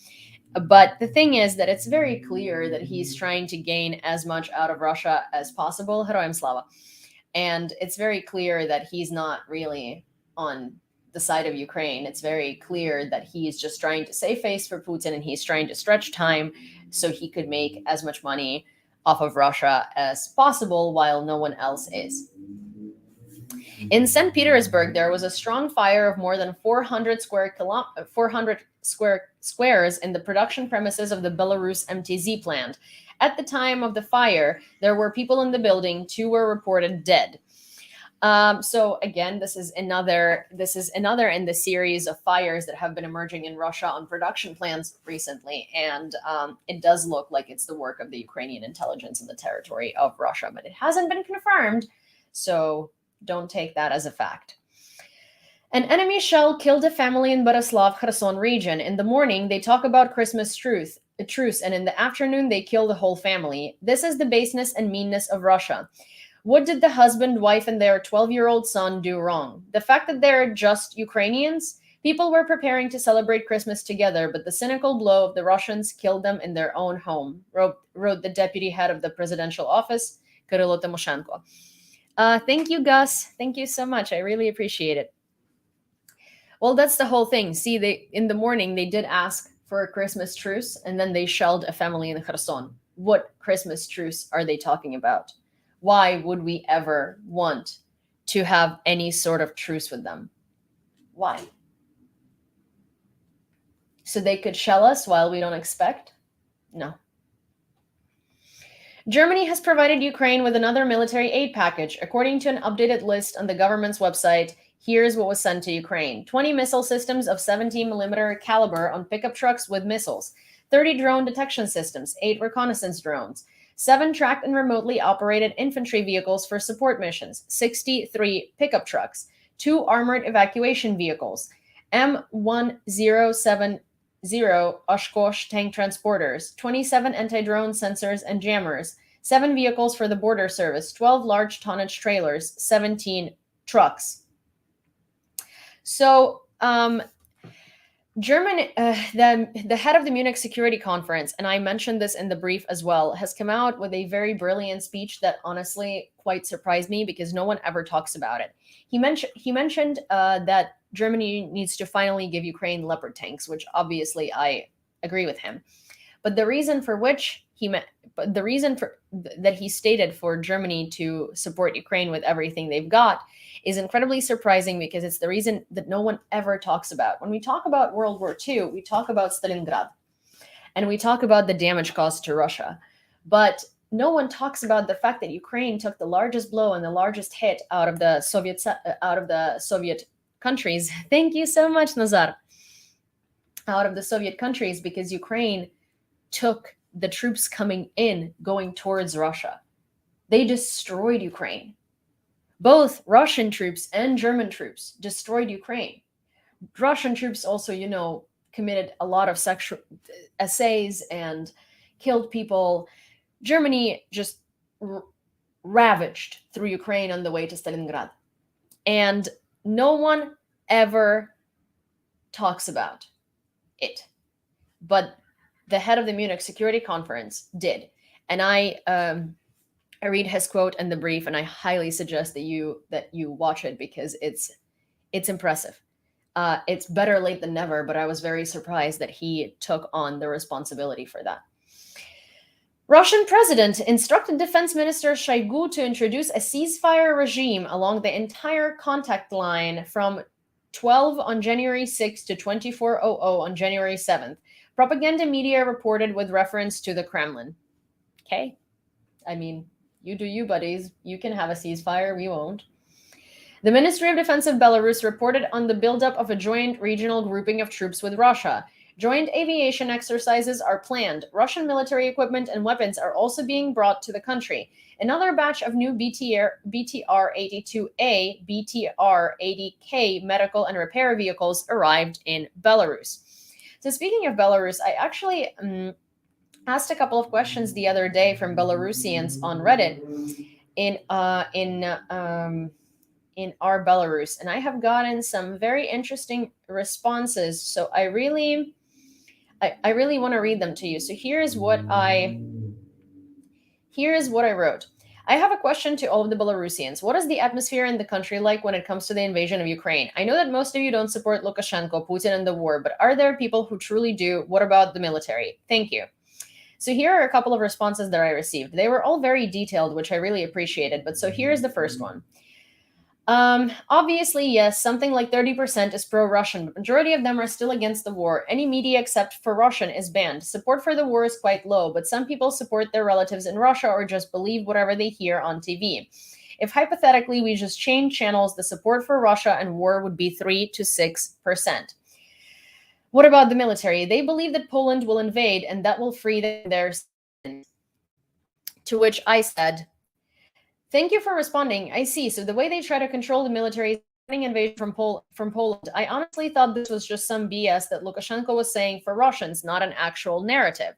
[SPEAKER 1] But the thing is that it's very clear that he's trying to gain as much out of Russia as possible. Heroям Slava. And it's very clear that he's not really on the side of Ukraine. It's very clear that he's just trying to save face for Putin, and he's trying to stretch time so he could make as much money off of Russia as possible while no one else is. In St. Petersburg, there was a strong fire of more than 400 squares in the production premises of the Belarus MTZ plant. At the time of the fire, there were people in the building. 2 were reported dead. So again, this is another in the series of fires that have been emerging in Russia on production plants recently. And it does look like it's the work of the Ukrainian intelligence in the territory of Russia, but it hasn't been confirmed. So don't take that as a fact. An enemy shell killed a family in Borislav, Kherson region. In the morning, they talk about Christmas truce, and in the afternoon, they kill the whole family. This is the baseness and meanness of Russia. What did the husband, wife, and their 12-year-old son do wrong? The fact that they're just Ukrainians? People were preparing to celebrate Christmas together, but the cynical blow of the Russians killed them in their own home, wrote the deputy head of the presidential office, Kyrylo Tymoshenko. Thank you, Gus. Thank you so much. I really appreciate it. Well, that's the whole thing. See, in the morning, they did ask for a Christmas truce, and then they shelled a family in Kherson. What Christmas truce are they talking about? Why would we ever want to have any sort of truce with them? Why? So they could shell us while we don't expect? No. Germany has provided Ukraine with another military aid package. According to an updated list on the government's website, here's what was sent to Ukraine. 20 missile systems of 17mm caliber on pickup trucks with missiles, 30 drone detection systems, 8 reconnaissance drones, 7 tracked and remotely operated infantry vehicles for support missions, 63 pickup trucks, 2 armored evacuation vehicles, M1070 Oshkosh tank transporters, 27 anti-drone sensors and jammers, 7 vehicles for the border service, 12 large tonnage trailers, 17 trucks. So, Germany, the head of the Munich Security Conference, and I mentioned this in the brief as well, has come out with a very brilliant speech that honestly quite surprised me because no one ever talks about it. He mentioned that Germany needs to finally give Ukraine Leopard tanks, which obviously I agree with him. But the reason for which but the reason that he stated for Germany to support Ukraine with everything they've got is incredibly surprising, because it's the reason that no one ever talks about. When we talk about World War II, we talk about Stalingrad and we talk about the damage caused to Russia. But no one talks about the fact that Ukraine took the largest blow and the largest hit out of the Soviet countries. Thank you so much, Nazar. Out of the Soviet countries, because Ukraine took the troops coming in, going towards Russia. They destroyed Ukraine. Both Russian troops and German troops destroyed Ukraine. Russian troops also, committed a lot of sexual essays and killed people. Germany just ravaged through Ukraine on the way to Stalingrad. And no one ever talks about it. But the head of the Munich Security Conference did. And I read his quote in the brief, and I highly suggest that you watch it, because it's impressive. It's better late than never, but I was very surprised that he took on the responsibility for that. Russian president instructed Defense Minister Shoigu to introduce a ceasefire regime along the entire contact line from 12 on January 6 to 24:00 on January 7th. Propaganda media reported with reference to the Kremlin. Okay. I mean, you do you, buddies. You can have a ceasefire. We won't. The Ministry of Defense of Belarus reported on the buildup of a joint regional grouping of troops with Russia. Joint aviation exercises are planned. Russian military equipment and weapons are also being brought to the country. Another batch of new BTR-82A, BTR-80K medical and repair vehicles arrived in Belarus. So speaking of Belarus, I actually asked a couple of questions the other day from Belarusians on Reddit in our Belarus, and I have gotten some very interesting responses. So I really want to read them to you. So here is what I wrote. I have a question to all of the Belarusians. What is the atmosphere in the country like when it comes to the invasion of Ukraine? I know that most of you don't support Lukashenko, Putin, and the war, but are there people who truly do? What about the military? Thank you. So here are a couple of responses that I received. They were all very detailed, which I really appreciated. But so here's the first one. Obviously, yes, something like 30% is pro-Russian, but majority of them are still against the war. Any media except for Russian is banned. Support for the war is quite low, but some people support their relatives in Russia or just believe whatever they hear on TV. If hypothetically we just change channels, the support for Russia and war would be 3 to 6%. What about the military? They believe that Poland will invade and that will free their citizens. To which I said, thank you for responding. I see. So the way they try to control the military invasion from Poland, I honestly thought this was just some BS that Lukashenko was saying for Russians, not an actual narrative.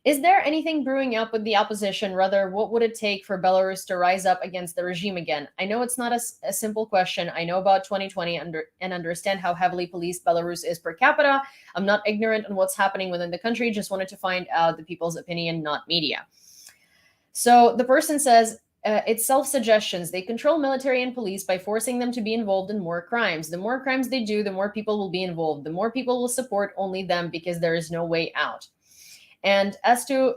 [SPEAKER 1] Is there anything brewing up with the opposition? Rather, what would it take for Belarus to rise up against the regime again? I know it's not a simple question. I know about 2020 and understand how heavily policed Belarus is per capita. I'm not ignorant on what's happening within the country. Just wanted to find out the people's opinion, not media. So the person says, it's self-suggestions. They control military and police by forcing them to be involved in more crimes. The more crimes they do, the more people will be involved. The more people will support only them because there is no way out. And as to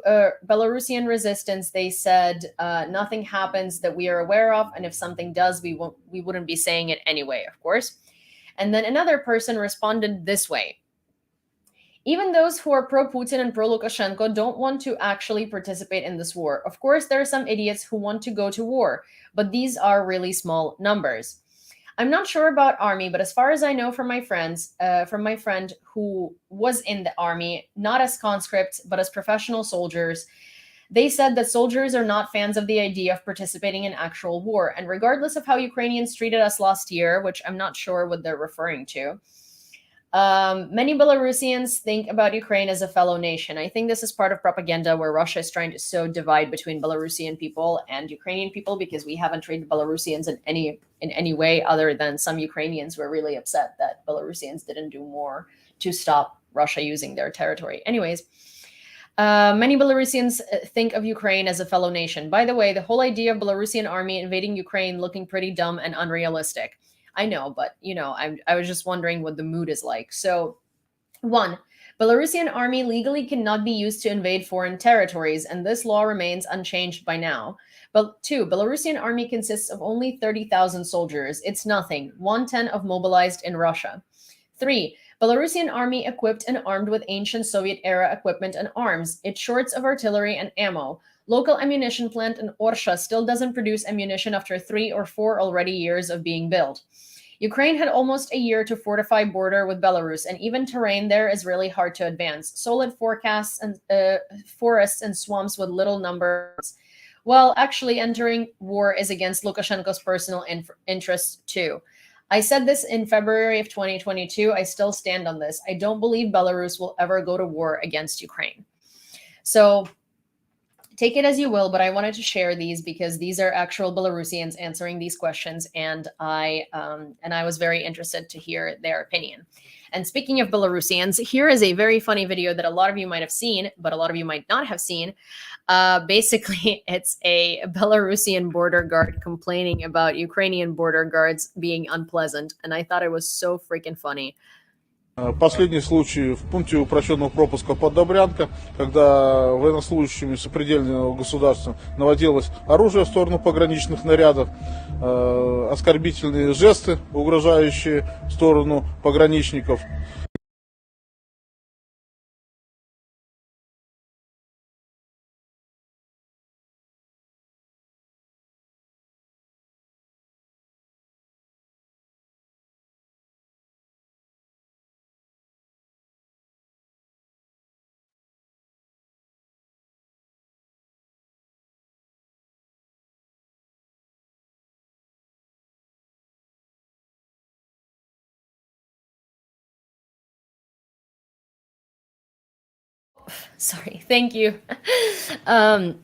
[SPEAKER 1] Belarusian resistance, they said nothing happens that we are aware of. And if something does, we wouldn't be saying it anyway, of course. And then another person responded this way. Even those who are pro-Putin and pro-Lukashenko don't want to actually participate in this war. Of course, there are some idiots who want to go to war, but these are really small numbers. I'm not sure about army, but as far as I know from my friends, from my friend who was in the army, not as conscripts, but as professional soldiers, they said that soldiers are not fans of the idea of participating in actual war. And regardless of how Ukrainians treated us last year, which I'm not sure what they're referring to, many Belarusians think about Ukraine as a fellow nation. I think this is part of propaganda where Russia is trying to sow divide between Belarusian people and Ukrainian people, because we haven't treated Belarusians in any way other than some Ukrainians were really upset that Belarusians didn't do more to stop Russia using their territory. Anyways, many Belarusians think of Ukraine as a fellow nation. By the way, the whole idea of Belarusian army invading Ukraine looking pretty dumb and unrealistic. I know, but I was just wondering what the mood is like. So, 1, Belarusian army legally cannot be used to invade foreign territories, and this law remains unchanged by now. But 2, Belarusian army consists of only 30,000 soldiers. It's nothing, 1/10 of mobilized in Russia. 3, Belarusian army equipped and armed with ancient Soviet-era equipment and arms. It's shorts of artillery and ammo. Local ammunition plant in Orsha still doesn't produce ammunition after 3 or 4 already years of being built. Ukraine had almost a year to fortify border with Belarus, and even terrain there is really hard to advance. Solid forecasts and forests and swamps with little numbers. Well, actually, entering war is against Lukashenko's personal interests too. I said this in February of 2022. I still stand on this. I don't believe Belarus will ever go to war against Ukraine. So take it as you will, but I wanted to share these because these are actual Belarusians answering these questions, and I was very interested to hear their opinion. And speaking of Belarusians, here is a very funny video that a lot of you might have seen, but a lot of you might not have seen. Basically, it's a Belarusian border guard complaining about Ukrainian border guards being unpleasant, and I thought it was so freaking funny.
[SPEAKER 3] Последний случай в пункте упрощенного пропуска под Добрянка, когда военнослужащими сопредельного государства наводилось оружие в сторону пограничных нарядов, оскорбительные жесты, угрожающие в сторону пограничников.
[SPEAKER 1] Sorry, thank you.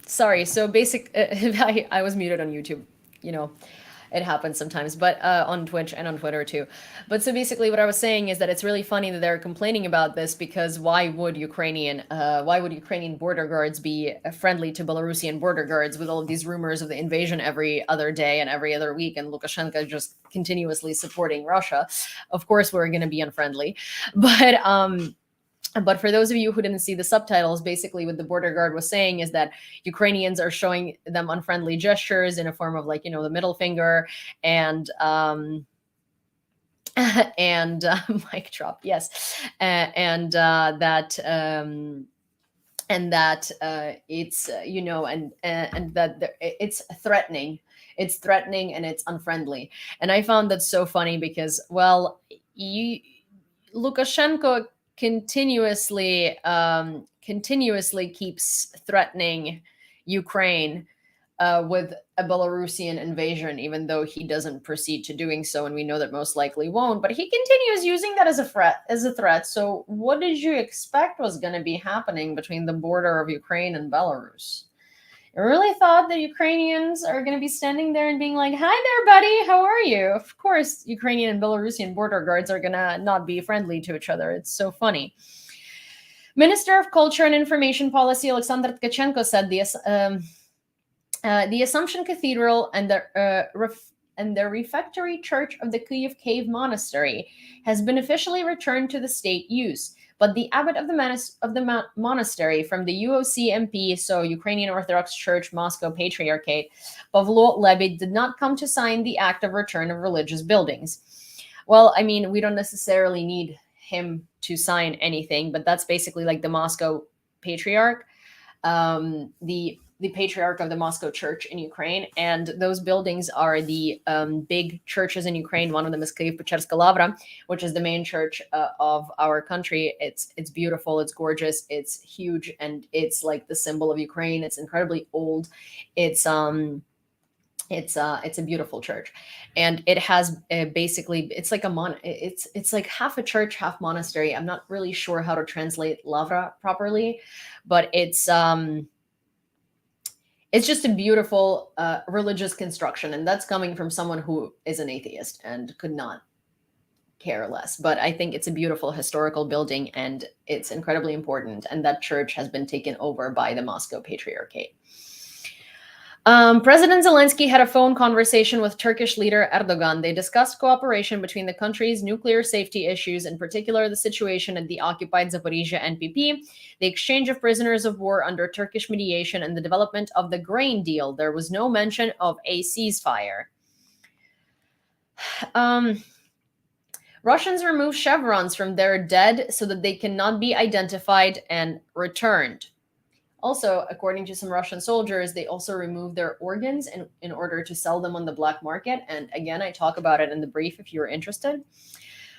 [SPEAKER 1] Sorry, so I was muted on YouTube, you know, it happens sometimes, but on Twitch and on Twitter too. But so basically what I was saying is that it's really funny that they're complaining about this, because why would Ukrainian border guards be friendly to Belarusian border guards with all of these rumors of the invasion every other day and every other week, and Lukashenko just continuously supporting Russia? Of course we're going to be unfriendly. But for those of you who didn't see the subtitles, basically what the border guard was saying is that Ukrainians are showing them unfriendly gestures in a form of, like, you know, the middle finger and mic drop, yes, and that it's you know, and that it's threatening. It's threatening and it's unfriendly. And I found that so funny because, well, Lukashenko continuously keeps threatening Ukraine with a Belarusian invasion, even though he doesn't proceed to doing so, and we know that most likely won't. But he continues using that as a threat. So what did you expect was going to be happening between the border of Ukraine and Belarus? I really thought that Ukrainians are going to be standing there and being like, "Hi there, buddy, how are you?" Of course, Ukrainian and Belarusian border guards are going to not be friendly to each other. It's so funny. Minister of Culture and Information Policy Alexander Tkachenko said the Assumption Cathedral and the refectory church of the Kyiv Cave Monastery has been officially returned to the state use. But the abbot of the monastery from the UOCMP, so Ukrainian Orthodox Church Moscow Patriarchate, Pavlo Lebed, did not come to sign the act of return of religious buildings. Well, I mean, we don't necessarily need him to sign anything, but that's basically like the Moscow Patriarch, the patriarch of the Moscow Church in Ukraine. And those buildings are the big churches in Ukraine. One of them is Kyiv-Pecherska Lavra, which is the main church of our country. It's beautiful, it's gorgeous, it's huge, and it's like the symbol of Ukraine. It's incredibly old. It's a beautiful church, and it has basically, it's like it's like half a church, half monastery. I'm not really sure how to translate Lavra properly, but it's just a beautiful religious construction, and that's coming from someone who is an atheist and could not care less. But I think it's a beautiful historical building, and it's incredibly important, and that church has been taken over by the Moscow Patriarchate. President Zelensky had a phone conversation with Turkish leader Erdogan. They discussed cooperation between the country's nuclear safety issues, in particular the situation at the occupied Zaporizhia NPP, the exchange of prisoners of war under Turkish mediation, and the development of the grain deal. There was no mention of a ceasefire. Russians remove chevrons from their dead so that they cannot be identified and returned. Also, according to some Russian soldiers, they also remove their organs in order to sell them on the black market. And again, I talk about it in the brief if you're interested.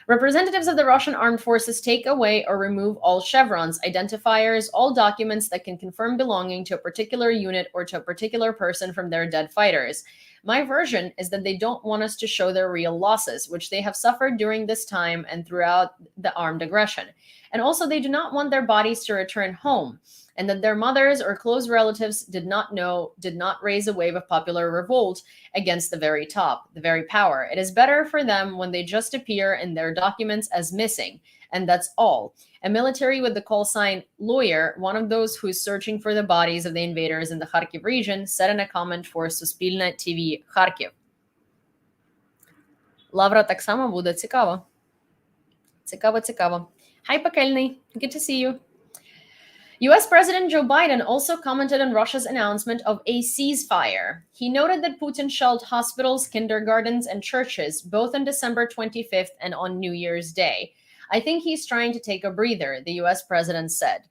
[SPEAKER 1] Representatives of the Russian armed forces take away or remove all chevrons, identifiers, all documents that can confirm belonging to a particular unit or to a particular person from their dead fighters. My version is that they don't want us to show their real losses, which they have suffered during this time and throughout the armed aggression. And also, they do not want their bodies to return home, and that their mothers or close relatives did not raise a wave of popular revolt against the very top, the very power. It is better for them when they just appear in their documents as missing, and that's all. A military with the call sign lawyer, one of those who is searching for the bodies of the invaders in the Kharkiv region, said in a comment for Suspilne TV Kharkiv. Лавра, так само буде цікаво. Цікаво. Hi, Пекельний. Good to see you. US President Joe Biden also commented on Russia's announcement of a ceasefire. He noted that Putin shelled hospitals, kindergartens, and churches both on December 25th and on New Year's Day. I think he's trying to take a breather, the US president said.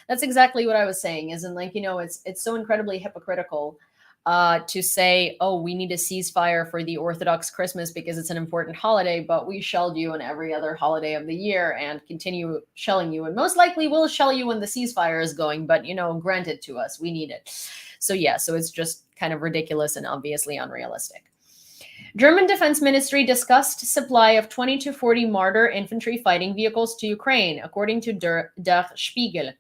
[SPEAKER 1] That's exactly what I was saying, isn't like, it's so incredibly hypocritical to say, oh, we need a ceasefire for the Orthodox Christmas because it's an important holiday, but we shelled you on every other holiday of the year and continue shelling you. And most likely we'll shell you when the ceasefire is going, but, grant it to us. We need it. So it's just kind of ridiculous and obviously unrealistic. German Defense Ministry discussed supply of 20 to 40 Marder infantry fighting vehicles to Ukraine, according to Der Spiegel.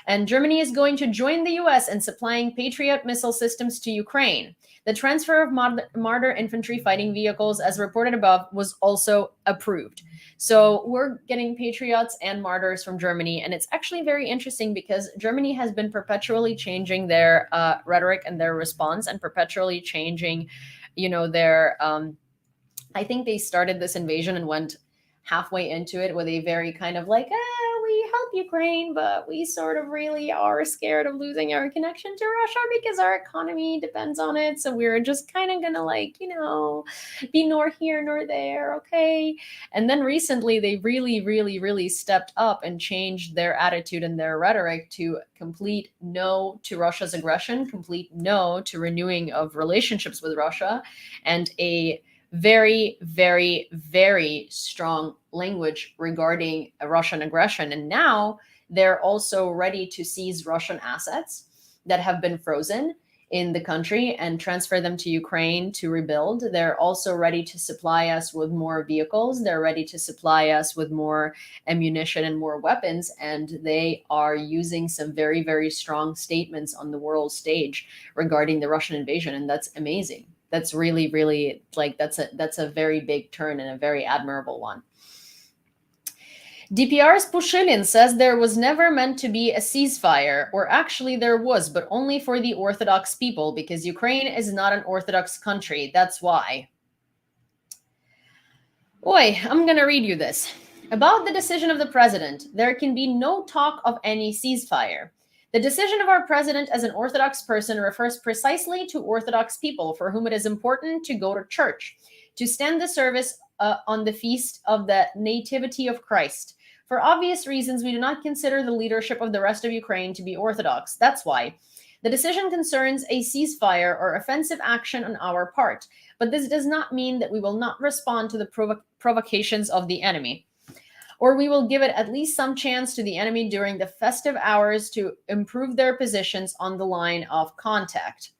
[SPEAKER 1] And Germany is going to join the US in supplying Patriot missile systems to Ukraine. The transfer of Marder infantry fighting vehicles, as reported above, was also approved. So we're getting Patriots and Marders from Germany. And it's actually very interesting because Germany has been perpetually changing their rhetoric and their response and perpetually changing, their, I think they started this invasion and went halfway into it with a very kind of like, we help Ukraine, but we sort of really are scared of losing our connection to Russia because our economy depends on it. So we're just kind of gonna be nor here nor there, okay? And then recently they really stepped up and changed their attitude and their rhetoric to complete no to Russia's aggression, complete no to renewing of relationships with Russia, and a very strong language regarding Russian aggression. And now they're also ready to seize Russian assets that have been frozen in the country and transfer them to Ukraine to rebuild. They're also ready to supply us with more vehicles. They're ready to supply us with more ammunition and more weapons. And they are using some very strong statements on the world stage regarding the Russian invasion. And that's amazing. That's really that's a very big turn and a very admirable one. DPR's Pushilin says there was never meant to be a ceasefire, or actually there was, but only for the Orthodox people, because Ukraine is not an Orthodox country. That's why. Oi, I'm gonna read you this. About the decision of the president, there can be no talk of any ceasefire. The decision of our president as an Orthodox person refers precisely to Orthodox people for whom it is important to go to church, to stand the service on the feast of the Nativity of Christ. For obvious reasons, we do not consider the leadership of the rest of Ukraine to be Orthodox. That's why. The decision concerns a ceasefire or offensive action on our part, but this does not mean that we will not respond to the provocations of the enemy, or we will give it at least some chance to the enemy during the festive hours to improve their positions on the line of contact.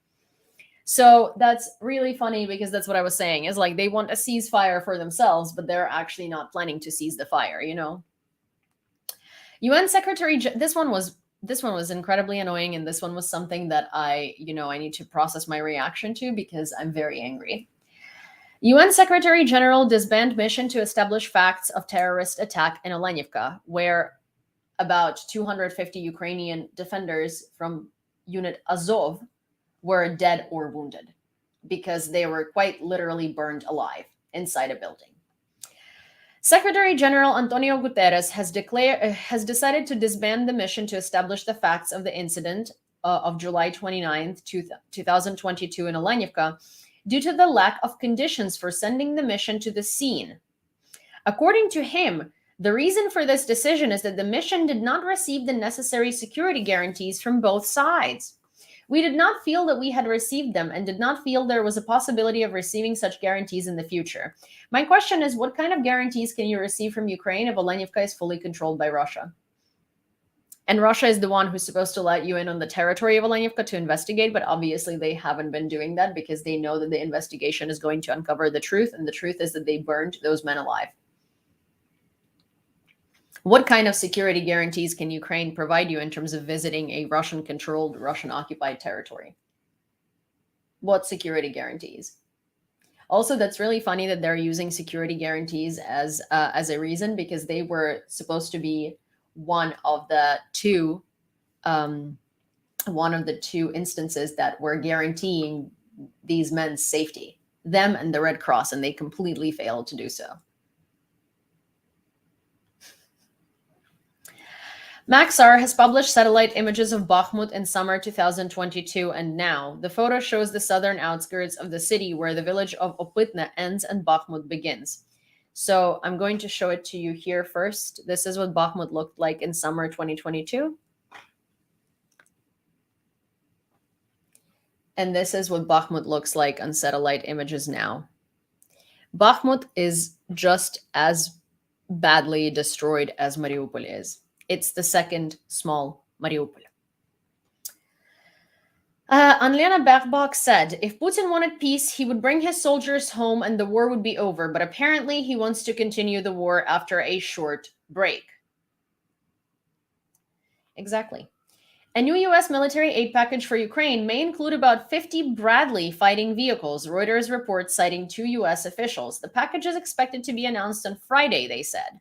[SPEAKER 1] So that's really funny because that's what I was saying, is like they want a ceasefire for themselves, but they're actually not planning to seize the fire, UN Secretary, this one was incredibly annoying, and this one was something that I need to process my reaction to because I'm very angry. UN Secretary General disbanded mission to establish facts of terrorist attack in Olenivka, where about 250 Ukrainian defenders from unit Azov were dead or wounded because they were quite literally burned alive inside a building. Secretary General Antonio Guterres has decided to disband the mission to establish the facts of the incident of July 29th, 2022 in Olenivka due to the lack of conditions for sending the mission to the scene. According to him, the reason for this decision is that the mission did not receive the necessary security guarantees from both sides. We did not feel that we had received them and did not feel there was a possibility of receiving such guarantees in the future. My question is, what kind of guarantees can you receive from Ukraine if Olenivka is fully controlled by Russia? And Russia is the one who's supposed to let you in on the territory of Olenivka to investigate, but obviously they haven't been doing that because they know that the investigation is going to uncover the truth, and the truth is that they burned those men alive. What kind of security guarantees can Ukraine provide you in terms of visiting a Russian-controlled, Russian-occupied territory? What security guarantees? Also, that's really funny that they're using security guarantees as a reason, because they were supposed to be one of the two instances that were guaranteeing these men's safety, them and the Red Cross, and they completely failed to do so. Maxar has published satellite images of Bakhmut in summer 2022 and now. The photo shows the southern outskirts of the city where the village of Opytne ends and Bakhmut begins. So I'm going to show it to you here first. This is what Bakhmut looked like in summer 2022. And this is what Bakhmut looks like on satellite images now. Bakhmut is just as badly destroyed as Mariupol is. It's the second small Mariupol. Anlena Bakhbak said, if Putin wanted peace, he would bring his soldiers home and the war would be over. But apparently he wants to continue the war after a short break. Exactly. A new U.S. military aid package for Ukraine may include about 50 Bradley fighting vehicles, Reuters reports citing 2 U.S. officials. The package is expected to be announced on Friday, they said.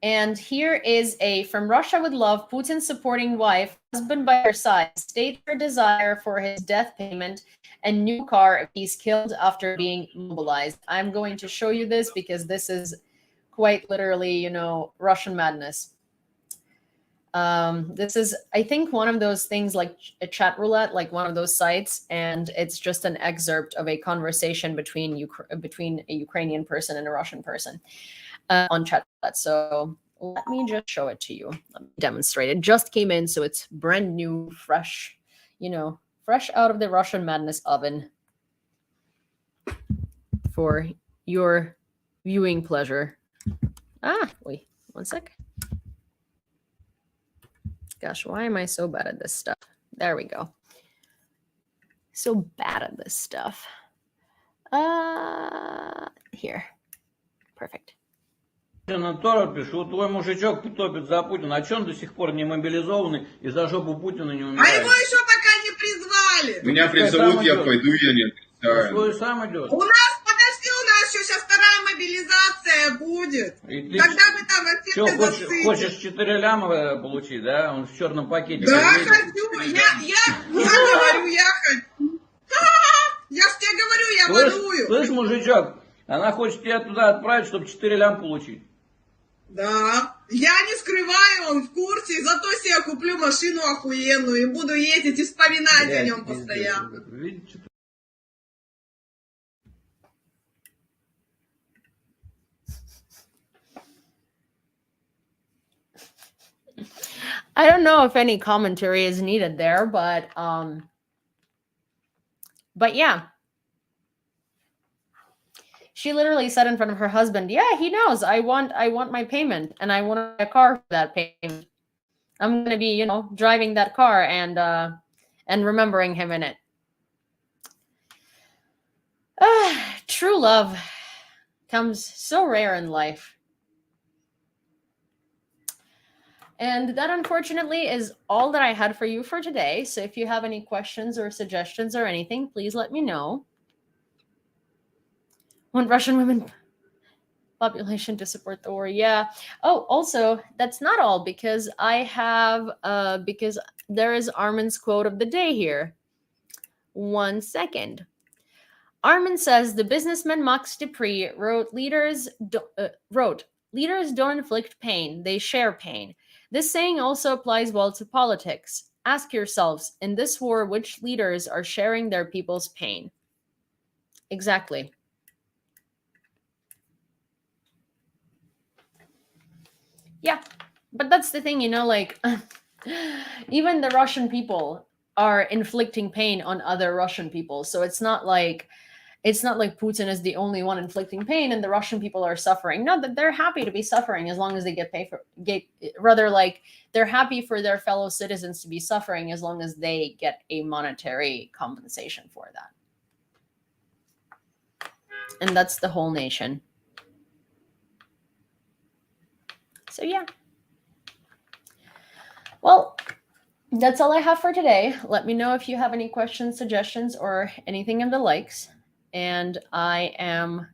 [SPEAKER 1] And here is a from Russia with love, Putin's supporting wife, husband by her side, states her desire for his death payment and new car if he's killed after being mobilized. I'm going to show you this because this is quite literally, you know, Russian madness. This is, I think, one of those things like a chat roulette, like one of those sites, and it's just an excerpt of a conversation between a Ukrainian person and a Russian person. On chat. So let me just show it to you. Let me demonstrate. It just came in, so it's brand new, fresh, you know, fresh out of the Russian madness oven for your viewing pleasure. Wait, one sec. Gosh, why am I so bad at this stuff? There we go. So bad at this stuff. Here. Perfect.
[SPEAKER 5] На торопе, что твой мужичок топит за Путина, а че он до сих пор не мобилизованный и за жопу Путина не умирает?
[SPEAKER 6] А его еще пока не призвали.
[SPEAKER 7] Меня призовут, я пойду, я не
[SPEAKER 5] Он
[SPEAKER 7] отвечаю.
[SPEAKER 5] свой сам идет.
[SPEAKER 6] У нас еще сейчас вторая мобилизация будет.
[SPEAKER 5] И ты
[SPEAKER 6] Когда мы там от
[SPEAKER 5] что,
[SPEAKER 6] всех засыпем.
[SPEAKER 5] хочешь 4 ляма получить, да? Он в черном пакете.
[SPEAKER 6] Да,
[SPEAKER 5] приедет.
[SPEAKER 6] хочу. Я говорю, я хочу. Я ж тебе говорю, я ворую.
[SPEAKER 5] Слышь, мужичок, она хочет тебя туда отправить, чтобы 4 лям получить.
[SPEAKER 6] Да, я не скрываю, он в курсе, зато себе куплю машину охуенную и буду ездить и вспоминать о нем постоянно.
[SPEAKER 5] Видите?
[SPEAKER 1] I don't know if any commentary is needed there, but yeah. She literally said in front of her husband, yeah, he knows. I want my payment and I want a car for that payment. I'm going to be, you know, driving that car and remembering him in it. True love comes so rare in life. And that, unfortunately, is all that I had for you for today. So if you have any questions or suggestions or anything, please let me know. Want Russian women population to support the war. Yeah. Oh, also, that's not all, because I have because there is Armin's quote of the day here. 1 second. Armin says the businessman Max Dupree wrote, leaders don't inflict pain, they share pain. This saying also applies well to politics. Ask yourselves, in this war, which leaders are sharing their people's pain? Exactly. Yeah, but that's the thing, like, even the Russian people are inflicting pain on other Russian people. So it's not like Putin is the only one inflicting pain and the Russian people are suffering. No, that they're happy to be suffering as long as they get paid rather, like, they're happy for their fellow citizens to be suffering as long as they get a monetary compensation for that. And that's the whole nation. So yeah. Well, that's all I have for today. Let me know if you have any questions, suggestions, or anything of the likes. And I am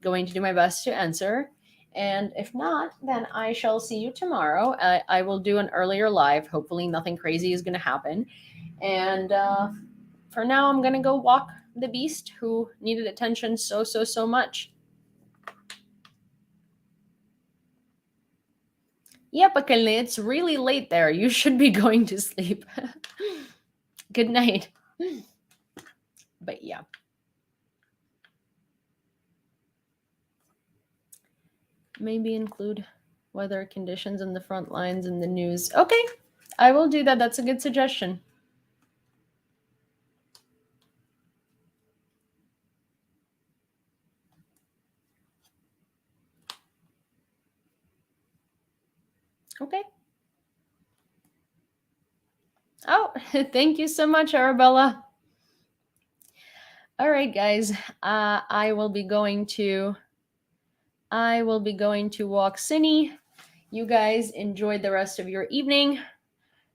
[SPEAKER 1] going to do my best to answer. And if not, then I shall see you tomorrow. I will do an earlier live. Hopefully nothing crazy is going to happen. And for now, I'm going to go walk the beast who needed attention so much. Yeah, Pakalne, it's really late there. You should be going to sleep. Good night. But yeah. Maybe include weather conditions and the front lines in the news. Okay, I will do that. That's a good suggestion. Okay. Oh, thank you so much, Arabella. All right, guys. I will be going to walk Cindy. You guys enjoy the rest of your evening.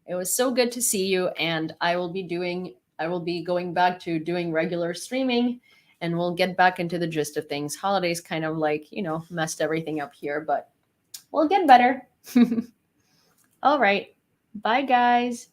[SPEAKER 1] It was so good to see you, and I will be going back to doing regular streaming, and we'll get back into the gist of things. Holidays kind of like, messed everything up here, but we'll get better. All right. Bye, guys.